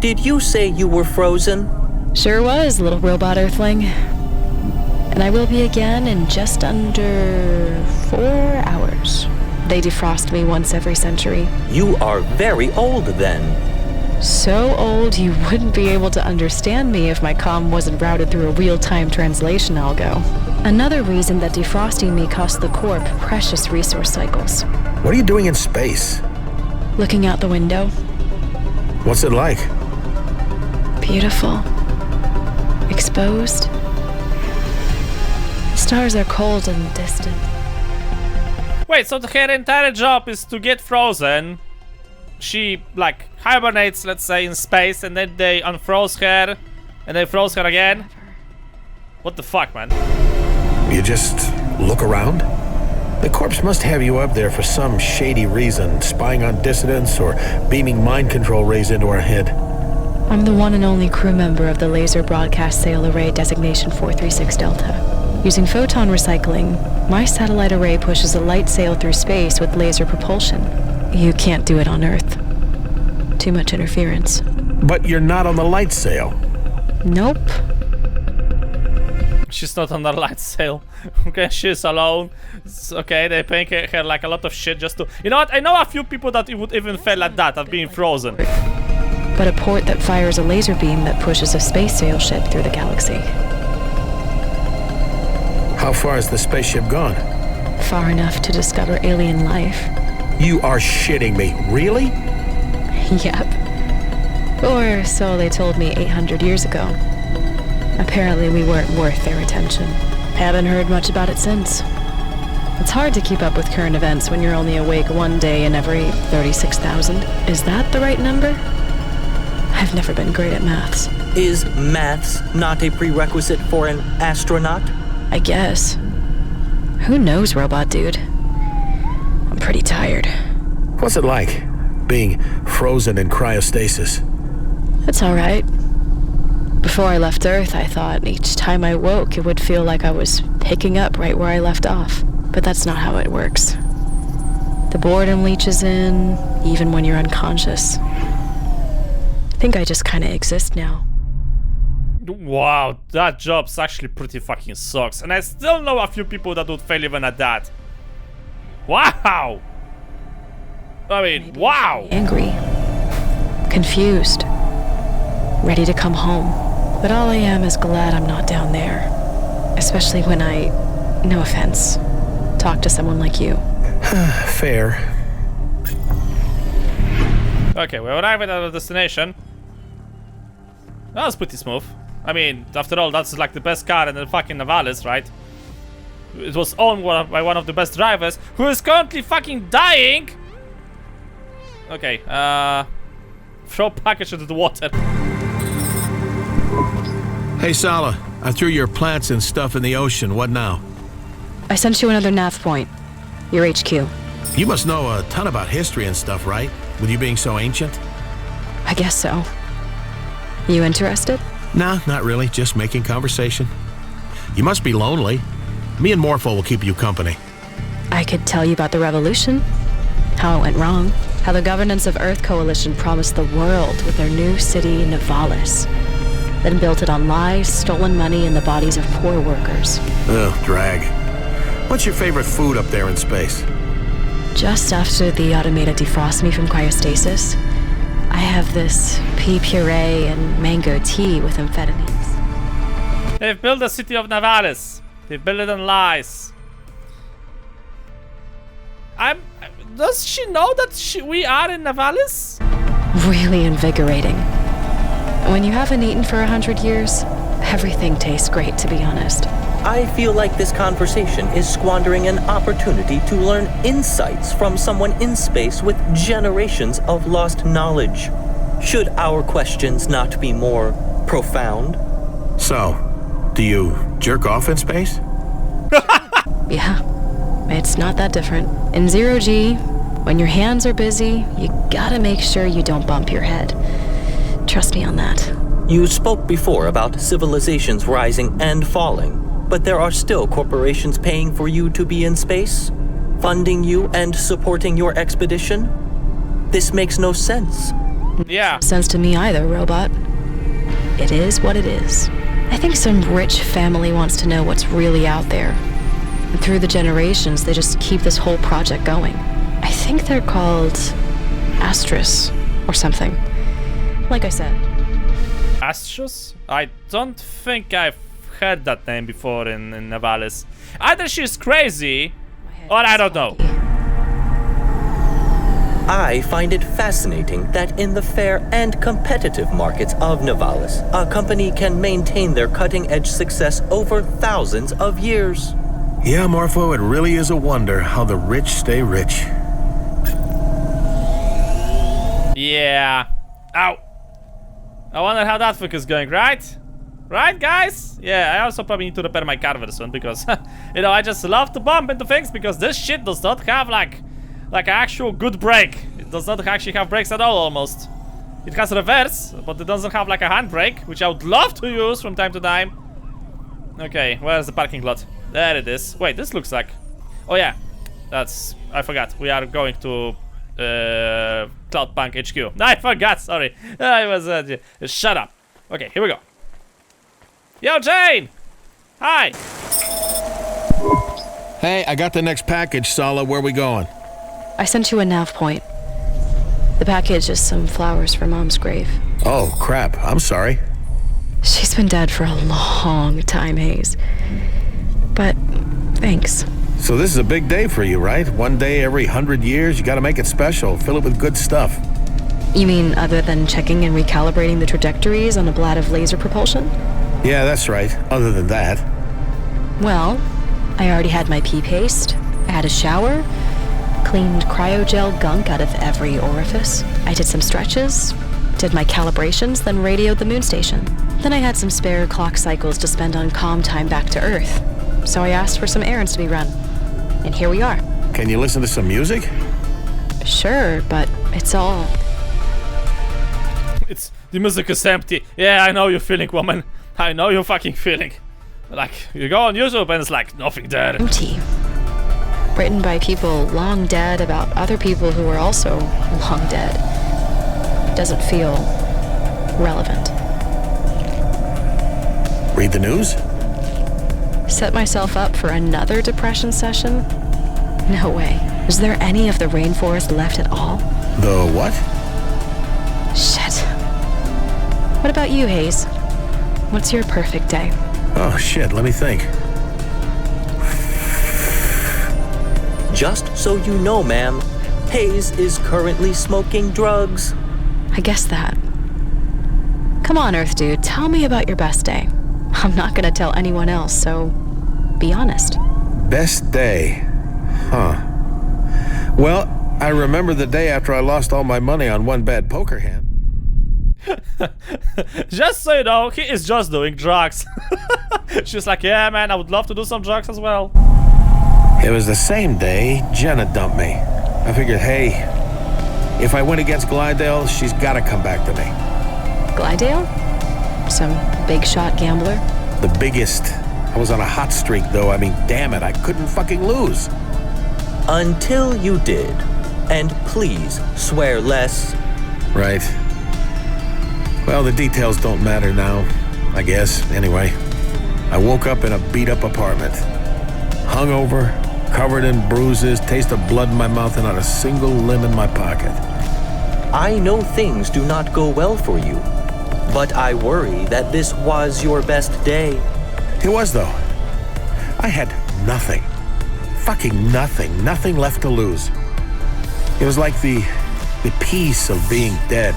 Did you say you were frozen? Sure was, little robot earthling. And I will be again in just under 4 hours. They defrost me once every century. You are very old then. So old you wouldn't be able to understand me if my comm wasn't routed through a real-time translation algo. Another reason that defrosting me cost the Corp precious resource cycles. What are you doing in space? Looking out the window. What's it like? Beautiful. Exposed. Stars are cold and distant. Wait, so her entire job is to get frozen. She, like, hibernates, let's say, in space, and then they unfroze her, and they froze her again? What the fuck, man? You just look around? The corpse must have you up there for some shady reason, spying on dissidents or beaming mind control rays into our head. I'm the one and only crew member of the Laser Broadcast Sail Array Designation 436 Delta. Using photon recycling, my satellite array pushes a light sail through space with laser propulsion. You can't do it on Earth. Too much interference. But you're not on the light sail. Nope. She's not on the light sail. Okay, she's alone. Okay, they paying her like a lot of shit just to... You know what? I know a few people that would even fail like that, of being frozen. But a port that fires a laser beam that pushes a space sail ship through the galaxy. How far has the spaceship gone? Far enough to discover alien life. You are shitting me. Really? Yep. Or so they told me 800 years ago. Apparently we weren't worth their attention. Haven't heard much about it since. It's hard to keep up with current events when you're only awake one day in every 36,000. Is that the right number? I've never been great at maths. Is maths not a prerequisite for an astronaut? I guess. Who knows, robot dude? I'm pretty tired. What's it like, being frozen in cryostasis? It's all right. Before I left Earth, I thought each time I woke, it would feel like I was picking up right where I left off. But that's not how it works. The boredom leaches in, even when you're unconscious. I think I just kinda exist now. Wow, that job's actually pretty fucking sucks. And I still know a few people that would fail even at that. Wow! I mean, Maybe wow! Angry. Confused. Ready to come home. But all I am is glad I'm not down there. Especially when I, no offense, talk to someone like you. Fair. Okay, we arrived at our destination. That was pretty smooth. I mean, after all, that's like the best car in the fucking Nivalis, right? It was owned by one of the best drivers, who is currently fucking dying! Okay, throw package into the water. Hey, Sala, I threw your plants and stuff in the ocean. What now? I sent you another nav point. Your HQ. You must know a ton about history and stuff, right? With you being so ancient? I guess so. You interested? Nah, not really. Just making conversation. You must be lonely. Me and Morpho will keep you company. I could tell you about the revolution. How it went wrong. How the governance of Earth Coalition promised the world with their new city, Nivalis. Then built it on lies, stolen money, and the bodies of poor workers. Ugh, drag. What's your favorite food up there in space? Just after the automated defrost me from cryostasis, I have this pea puree and mango tea with amphetamines. They've built the city of Nivalis. They built it on lies. Does she know that we are in Nivalis? Really invigorating. When you haven't eaten for 100 years, everything tastes great, to be honest. I feel like this conversation is squandering an opportunity to learn insights from someone in space with generations of lost knowledge. Should our questions not be more profound? So, do you jerk off in space? Yeah, it's not that different. In 0G, when your hands are busy, you gotta make sure you don't bump your head. Trust me on that. You spoke before about civilizations rising and falling, but there are still corporations paying for you to be in space? Funding you and supporting your expedition? This makes no sense. Yeah. Sense to me either, robot. It is what it is. I think some rich family wants to know what's really out there. And through the generations, they just keep this whole project going. I think they're called Astris or something. Like I said. Astros? I don't think I've heard that name before in Nivalis. Either she's crazy, or I don't know. I find it fascinating that in the fair and competitive markets of Nivalis, a company can maintain their cutting-edge success over thousands of years. Yeah, Morpho, it really is a wonder how the rich stay rich. Yeah. Ow. I wonder how that fuck is going, right? Right, guys? Yeah, I also probably need to repair my car very soon because, you know, I just love to bump into things because this shit does not have, like an actual good brake. It does not actually have brakes at all, almost. It has reverse, but it doesn't have, like, a handbrake, which I would love to use from time to time. Okay, where's the parking lot? There it is. Wait, this looks like... Oh, yeah. That's... I forgot. We are going to... Cloudpunk HQ. I forgot, sorry. I was shut up. Okay, here we go. Yo, Jane! Hi! Hey, I got the next package, Sala. Where we going? I sent you a nav point. The package is some flowers for Mom's grave. Oh, crap. I'm sorry. She's been dead for a long time, Hayse. But thanks. So this is a big day for you, right? One day every 100 years, you gotta make it special. Fill it with good stuff. You mean other than checking and recalibrating the trajectories on a blad of laser propulsion? Yeah, that's right. Other than that. Well, I already had my pee paste. I had a shower. Cleaned cryogel gunk out of every orifice. I did some stretches. Did my calibrations, then radioed the moon station. Then I had some spare clock cycles to spend on calm time back to Earth. So I asked for some errands to be run. And here we are. Can you listen to some music? Sure, but it's all... The music is empty. Yeah, I know you're feeling, woman. I know you're fucking feeling. Like, you go on YouTube and it's like, nothing there. empty. written by people long dead about other people who were also long dead. Doesn't feel relevant. Read the news? Set myself up for another depression session? No way. Is there any of the rainforest left at all? The what? Shit. What about you, Hayse? What's your perfect day? Oh, shit, let me think. Just so you know, ma'am, Hayse is currently smoking drugs. I guess that. Come on, Earth Dude, tell me about your best day. I'm not gonna tell anyone else, so be honest. Best day? Huh. Well, I remember the day after I lost all my money on one bad poker hand. Just so you know, he is just doing drugs. She's like, yeah, man, I would love to do some drugs as well. It was the same day Jenna dumped me. I figured, hey, if I win against Glidale, she's gotta come back to me. Glidale? Some big shot gambler? The biggest. I was on a hot streak, though. I mean, damn it, I couldn't fucking lose. Until you did. And please swear less. Right. Well, the details don't matter now, I guess. Anyway, I woke up in a beat-up apartment. Hungover, covered in bruises, taste of blood in my mouth, and not a single limb in my pocket. I know things do not go well for you, but I worry that this was your best day. It was, though. I had nothing. Fucking nothing. Nothing left to lose. It was like the peace of being dead.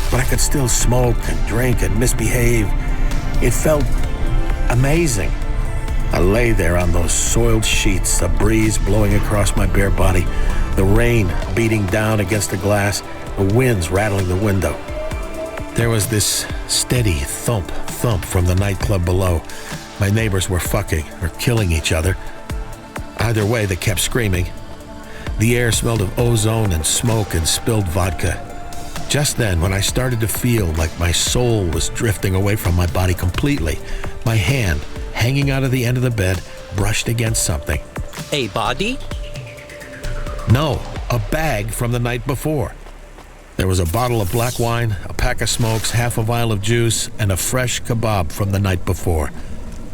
But I could still smoke and drink and misbehave. It felt amazing. I lay there on those soiled sheets, the breeze blowing across my bare body, the rain beating down against the glass, the winds rattling the window. There was this steady thump from the nightclub below. My neighbors were fucking or killing each other. Either way, they kept screaming. The air smelled of ozone and smoke and spilled vodka. Just then, when I started to feel like my soul was drifting away from my body completely, my hand, hanging out of the end of the bed, brushed against something. A body? No, a bag from the night before. There was a bottle of black wine, a pack of smokes, half a vial of juice, and a fresh kebab from the night before.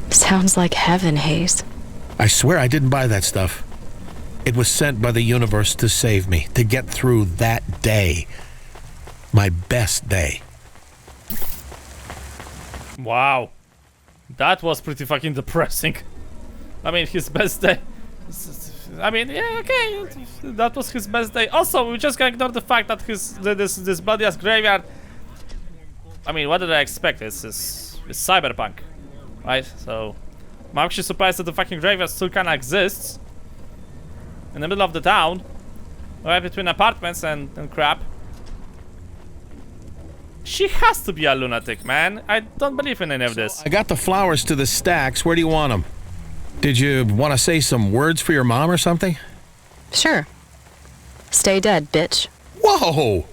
Sounds like heaven, Hayse. I swear I didn't buy that stuff. It was sent by the universe to save me, to get through that day. My best day. Wow. That was pretty fucking depressing. I mean, his best day. I mean, yeah, okay. That was his best day. Also, we just can't ignore the fact that this bloody ass graveyard. I mean, what did I expect? It's cyberpunk, right? So, I'm actually surprised that the fucking graveyard still kinda exists in the middle of the town, right between apartments and crap. She has to be a lunatic, man. I don't believe in any of this. I got the flowers to the stacks. Where do you want them? Did you want to say some words for your mom or something? Sure. Stay dead, bitch. Whoa!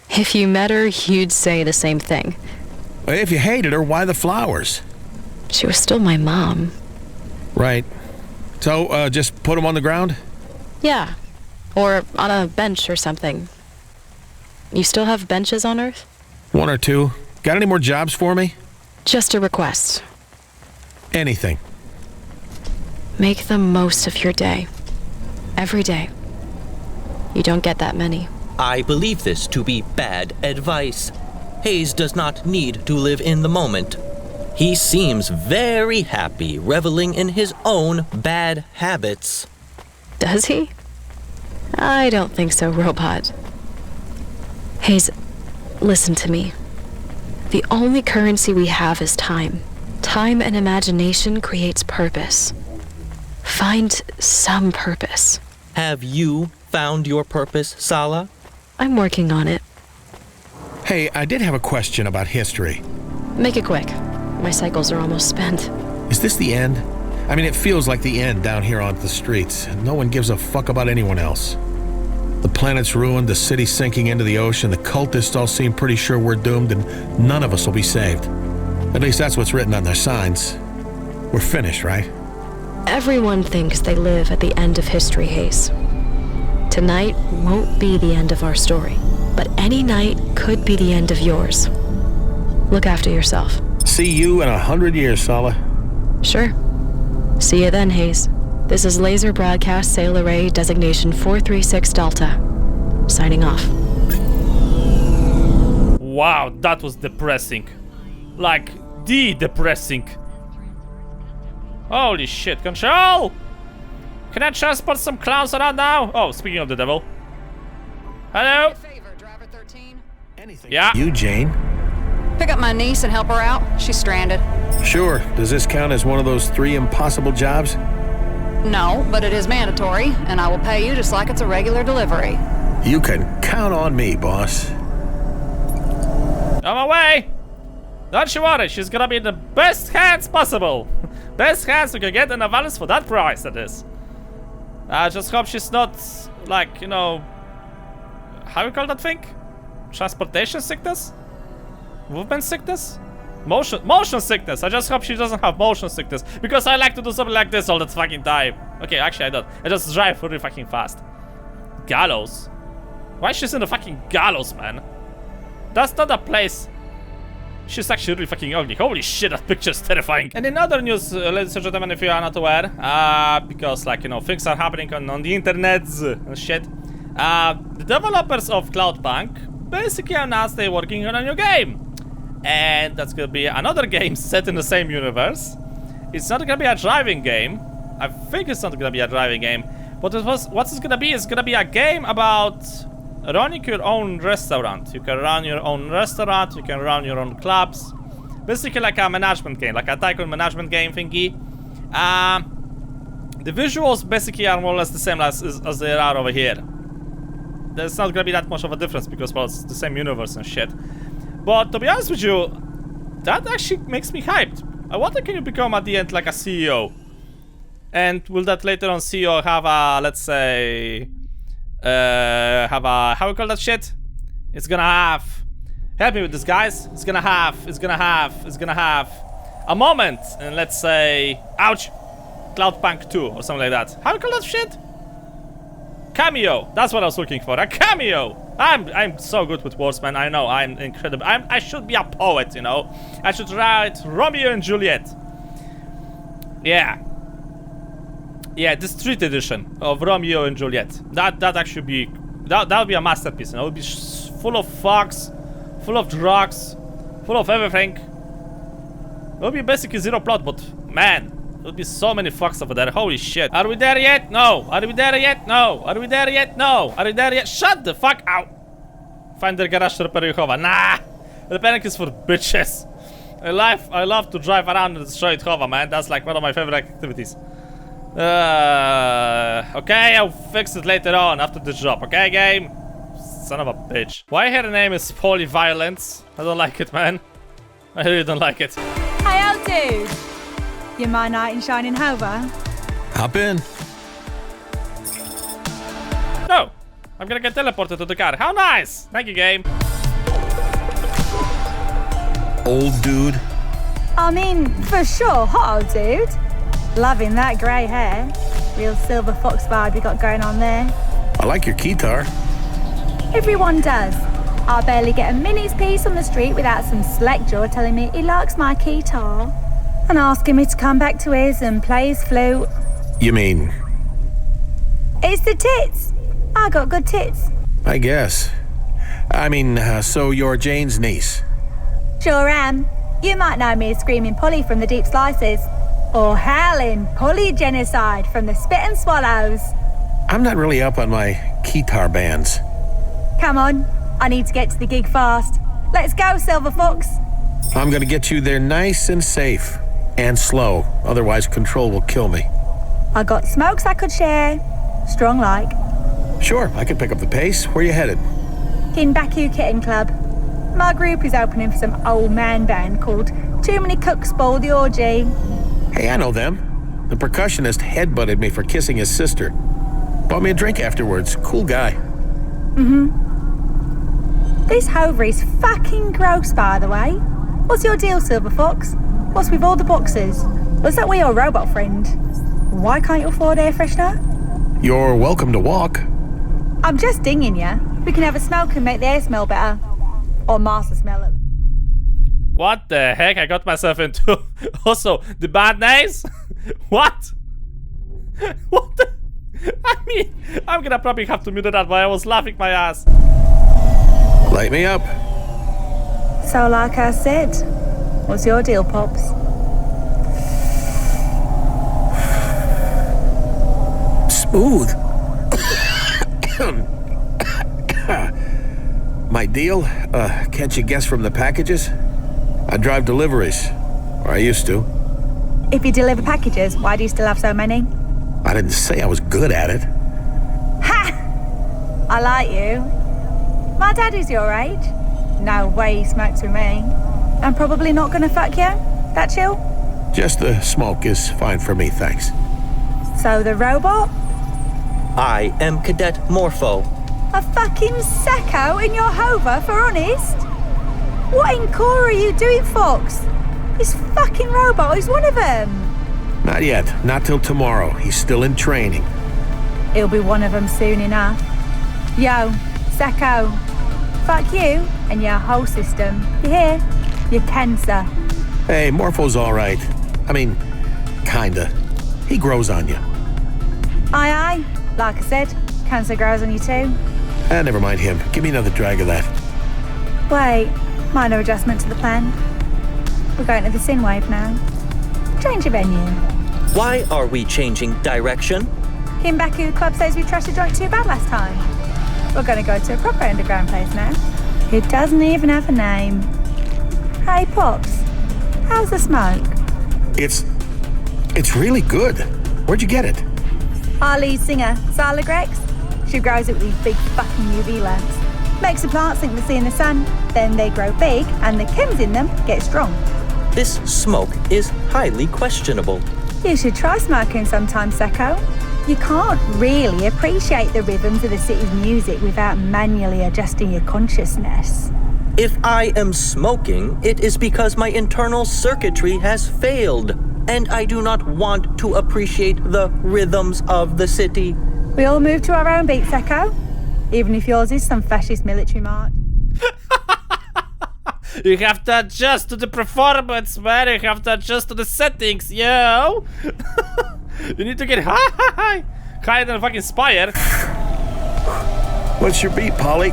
If you met her, you'd say the same thing. If you hated her, why the flowers? She was still my mom. Right. So, just put them on the ground? Yeah. Or on a bench or something. You still have benches on Earth? One or two. Got any more jobs for me? Just a request. Anything. Make the most of your day. Every day. You don't get that many. I believe this to be bad advice. Hayse does not need to live in the moment. He seems very happy reveling in his own bad habits. Does he? I don't think so, robot. Hayse, listen to me. The only currency we have is time. Time and imagination creates purpose. Find some purpose. Have you found your purpose, Sala? I'm working on it. Hey, I did have a question about history. Make it quick. My cycles are almost spent. Is this the end? I mean, it feels like the end down here on the streets. No one gives a fuck about anyone else. The planet's ruined, the city's sinking into the ocean, the cultists all seem pretty sure we're doomed, and none of us will be saved. At least that's what's written on their signs. We're finished, right? Everyone thinks they live at the end of history, Hayse. Tonight won't be the end of our story, but any night could be the end of yours. Look after yourself. See you in 100 years, Sala. Sure. See you then, Hayse. This is Laser Broadcast Sail Array Designation 436 Delta. Signing off. Wow, that was depressing. Like, depressing. Holy shit, Control! Can I transport some clowns around now? Oh, speaking of the devil. Hello? Favor, driver 13. Anything. Yeah? You, Jane? Pick up my niece and help her out. She's stranded. Sure. Does this count as one of those 3 impossible jobs? No, but it is mandatory, and I will pay you just like it's a regular delivery. You can count on me, boss. On my way! Don't you worry, she's gonna be in the best hands possible. Best hands we can get in Nivalis for that price, that is. I just hope she's not, like, you know... How you call that thing? Transportation sickness? Movement sickness? Motion sickness. I just hope she doesn't have motion sickness. Because I like to do something like this all the fucking time. Okay, actually I don't. I just drive really fucking fast. Gallows? Why is she in the fucking gallows, man? That's not a place. She's actually really fucking ugly. Holy shit, that picture's terrifying. And in other news, ladies and gentlemen, if you are not aware, because, like, you know, things are happening on the internet and shit. The developers of Cloudpunk basically announced they're working on a new game. And that's gonna be another game set in the same universe. It's not gonna be a driving game. I think it's not gonna be a driving game. But what's it gonna be? It's gonna be a game about running your own restaurant. You can run your own restaurant, you can run your own clubs. Basically like a management game, like a tycoon management game thingy. The visuals basically are more or less the same as they are over here. There's not gonna be that much of a difference because, well, it's the same universe and shit. But to be honest with you, that actually makes me hyped. I wonder, can you become at the end like a CEO? And will that later on CEO have a, let's say, have a, how we call that shit? It's gonna have, help me with this, guys. It's gonna have a moment, and let's say, ouch, Cloudpunk 2 or something like that. How do you call that shit? Cameo. That's what I was looking for. A cameo. I'm so good with words, man. I know. I'm incredible. I should be a poet, you know. I should write Romeo and Juliet. Yeah. Yeah, the street edition of Romeo and Juliet. That actually be that would be a masterpiece. You know, it would be full of fucks, full of drugs, full of everything. It would be basically zero plot, but man. There'll be so many fucks over there. Holy shit. Are we there yet? No. Are we there yet? No. Are we there yet? No. Are we there yet? Shut the fuck out. Find the garage to repair HOVA. Nah. Repairing is for bitches. I love to drive around and destroy HOVA, man. That's like one of my favorite activities. Okay, I'll fix it later on after the job. Okay, game? Son of a bitch. Why her name is Polyviolence? I don't like it, man. I really don't like it. Hey, old dude. You my knight in shining HOVA? Hop in. No! I'm gonna get teleported to the car. How nice! Thank you, game. Old dude. I mean, for sure, hot old dude. Loving that grey hair. Real silver fox vibe you got going on there. I like your guitar. Everyone does. I barely get a minute's peace on the street without some slackjaw telling me he likes my guitar. And asking me to come back to his and play his flute. You mean? It's the tits. I got good tits. I guess. I mean, so you're Jane's niece? Sure am. You might know me as Screaming Polly from the Deep Slices. Or Howling Polly Genocide from the Spit and Swallows. I'm not really up on my guitar bands. Come on. I need to get to the gig fast. Let's go, Silver Fox. I'm gonna get you there nice and safe. And slow, otherwise control will kill me. I got smokes I could share. Strong like. Sure, I can pick up the pace. Where you headed? In Baku Kitten Club. My group is opening for some old man band called Too Many Cooks Spoil the Orgy. Hey, I know them. The percussionist headbutted me for kissing his sister. Bought me a drink afterwards. Cool guy. This HOVA is fucking gross, by the way. What's your deal, Silver Fox? What's with all the boxes? Was that your robot friend? Why can't you afford air freshener? You're welcome to walk. I'm just dinging you. We can have a smoke and make the air smell better. Or master smell it. What the heck I got myself into? Also, the bad names? What? What the? I mean, I'm gonna probably have to mute that while I was laughing my ass. Light me up. So like I said, what's your deal, Pops? Smooth. My deal? Can't you guess from the packages? I drive deliveries. Or I used to. If you deliver packages, why do you still have so many? I didn't say I was good at it. Ha! I like you. My daddy's your age. No way he smokes with me. I'm probably not gonna fuck you? That chill? Just the smoke is fine for me, thanks. So the robot? I am Cadet Morpho. A fucking sacco in your HOVA, for honest? What in core are you doing, Fox? This fucking robot is one of them. Not yet. Not till tomorrow. He's still in training. He'll be one of them soon enough. Yo, sacco. Fuck you and your whole system. You hear? You're cancer. Hey, Morpho's all right. I mean, kinda. He grows on you. Aye, aye. Like I said, cancer grows on you too. Never mind him. Give me another drag of that. Wait, minor adjustment to the plan. We're going to the Synwave now. Change of venue. Why are we changing direction? Kimbaku Club says we trashed the joint too bad last time. We're going to go to a proper underground place now. It doesn't even have a name. Hey, Pops. How's the smoke? It's really good. Where'd you get it? Our lead singer, Sala Grex. She grows it with these big fucking UV lamps. Makes the plants think they see in the sun, then they grow big, and the chems in them get strong. This smoke is highly questionable. You should try smoking sometime, Seko. You can't really appreciate the rhythms of the city's music without manually adjusting your consciousness. If I am smoking, it is because my internal circuitry has failed, and I do not want to appreciate the rhythms of the city. We all move to our own beat, Seko. Even if yours is some fascist military march. You have to adjust to the performance, man. You have to adjust to the settings, yo. You need to get high. Higher than a fucking spire. What's your beat, Polly?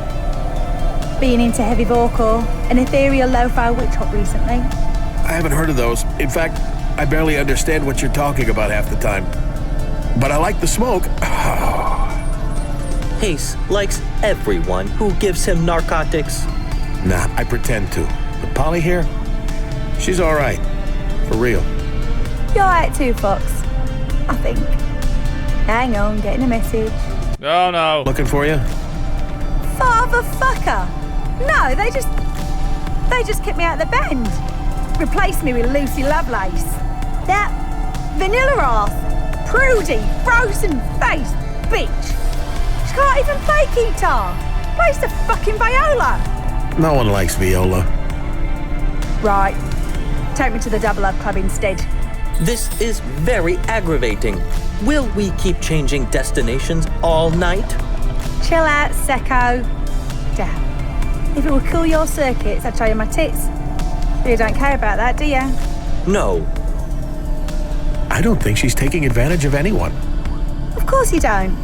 Being into heavy vocal, an ethereal lo-fi witch hop recently. I haven't heard of those. In fact, I barely understand what you're talking about half the time. But I like the smoke. Hayse likes everyone who gives him narcotics. Nah, I pretend to. But Polly here, she's all right. For real. You're right too, Fox. I think. Hang on, getting a message. Oh no. Looking for you? Father fucker! No, they just kicked me out of the band. Replaced me with Lucy Lovelace. That vanilla ass, prudy, frozen face bitch. She can't even play guitar. Plays the fucking viola. No one likes viola. Right. Take me to the Double Up Club instead. This is very aggravating. Will we keep changing destinations all night? Chill out, Seko. Damn. If it would cool your circuits, I'd show you my tits. But you don't care about that, do you? No. I don't think she's taking advantage of anyone. Of course you don't.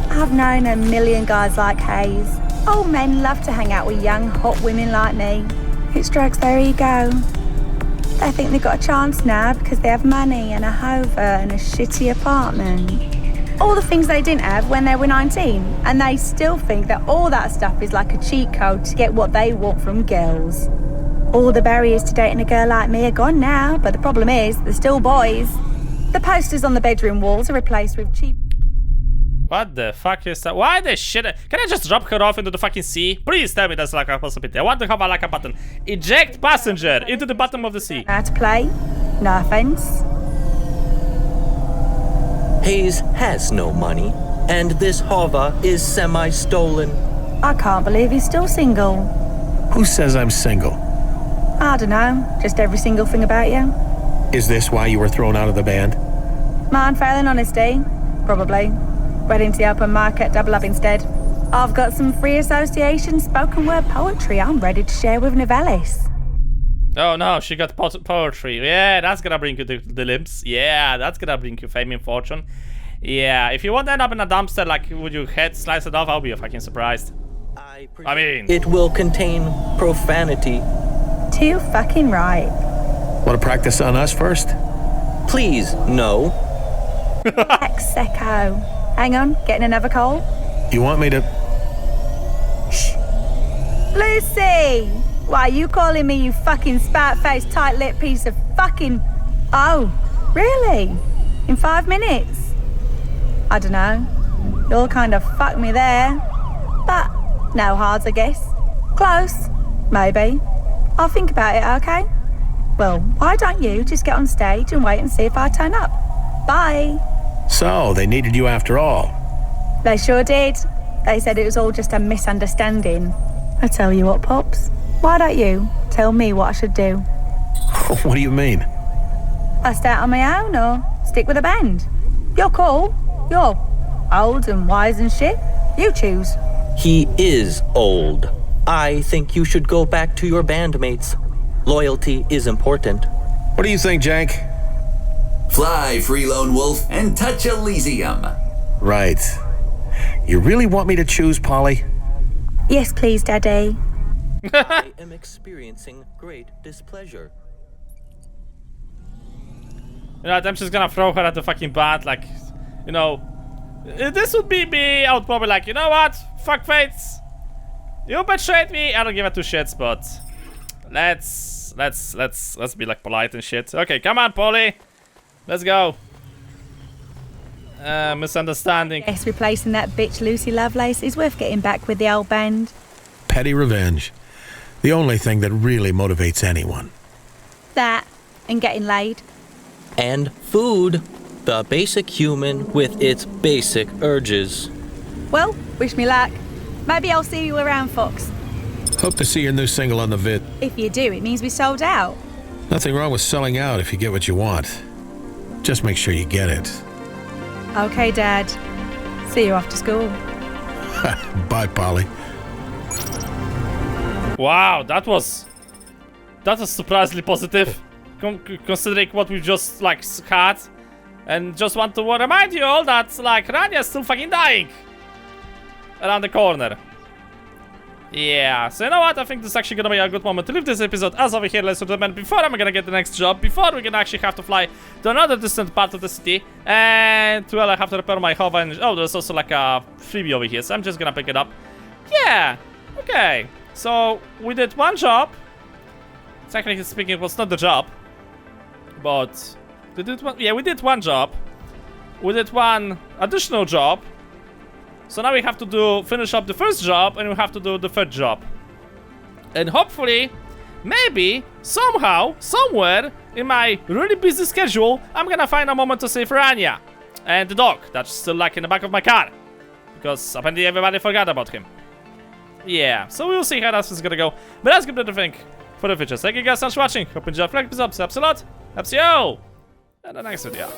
I've known a million guys like Hayse. Old men love to hang out with young, hot women like me. It strokes their ego. They think they've got a chance now because they have money and a HOVA and a shitty apartment. All the things they didn't have when they were 19. And they still think that all that stuff is like a cheat code to get what they want from girls. All the barriers to dating a girl like me are gone now, but the problem is, they're still boys. The posters on the bedroom walls are replaced with cheap... What the fuck is that? Why the shit? Can I just drop her off into the fucking sea? Please tell me that's like a possibility. I want to have a like a button. Eject passenger into the bottom of the sea. How to play? No offense. Hayse has no money, and this HOVA is semi-stolen. I can't believe he's still single. Who says I'm single? I don't know. Just every single thing about you. Is this why you were thrown out of the band? Mine failing honesty? Probably. Wedding to the open market, double up instead. I've got some free association spoken word poetry I'm ready to share with Nivalis. Oh no, she got poetry. Yeah, that's gonna bring you the limbs. Yeah, that's gonna bring you fame and fortune. Yeah, if you want to end up in a dumpster, like, with your head sliced off, I'll be fucking surprised. I mean... It will contain profanity. Too fucking right. Want to practice on us first? Please, no. Ex-secco. Hang on, getting another call? You want me to... Shh. Lucy! Why, you calling me, you fucking spat-faced, tight-lipped piece of fucking... Oh, really? In 5 minutes? I don't know. You'll kind of fuck me there. But no hards, I guess. Close. Maybe. I'll think about it, okay? Well, why don't you just get on stage and wait and see if I turn up? Bye. So, they needed you after all. They sure did. They said it was all just a misunderstanding. I tell you what, Pops. Why don't you tell me what I should do? What do you mean? I start on my own or stick with a band? You're cool. You're old and wise and shit. You choose. He is old. I think you should go back to your bandmates. Loyalty is important. What do you think, Jank? Fly, free lone wolf, and touch Elysium. Right. You really want me to choose, Polly? Yes, please, Daddy. I am experiencing great displeasure. You know, I'm just gonna throw her at the fucking bat, like, you know, if this would be me, I would probably like, you know what, fuck fates, you betrayed me, I don't give a two shits, but let's be like polite and shit. Okay, come on, Polly, let's go. Misunderstanding. Guess replacing that bitch Lucy Lovelace is worth getting back with the old band. Petty revenge. The only thing that really motivates anyone. That and getting laid. And food. The basic human with its basic urges. Well, wish me luck. Maybe I'll see you around, Fox. Hope to see your new single on the vid. If you do, it means we sold out. Nothing wrong with selling out if you get what you want. Just make sure you get it. Okay, Dad. See you after school. Bye, Polly. Wow, that was surprisingly positive, considering what we just like had. And just want to remind you all that like Rania is still fucking dying around the corner. Yeah, so you know what? I think this is actually gonna be a good moment to leave this episode as over here, ladies and gentlemen, before I'm gonna get the next job, before we're gonna actually have to fly to another distant part of the city, and well, I have to repair my HOVA, and oh, there's also like a freebie over here, so I'm just gonna pick it up. Yeah, okay, so we did one job. Technically speaking, it was not the job, but we did one, yeah, we did one job. We did one additional job. So now we have to finish up the first job, and we have to do the third job. And hopefully, maybe, somehow, somewhere in my really busy schedule, I'm gonna find a moment to save Rania and the dog that's still like in the back of my car, because apparently everybody forgot about him. Yeah, so we'll see how this is gonna go. But that's good to think for the future. Thank you guys so much for watching. Hope you enjoyed the episode. Helps a lot. Helps you in the next video.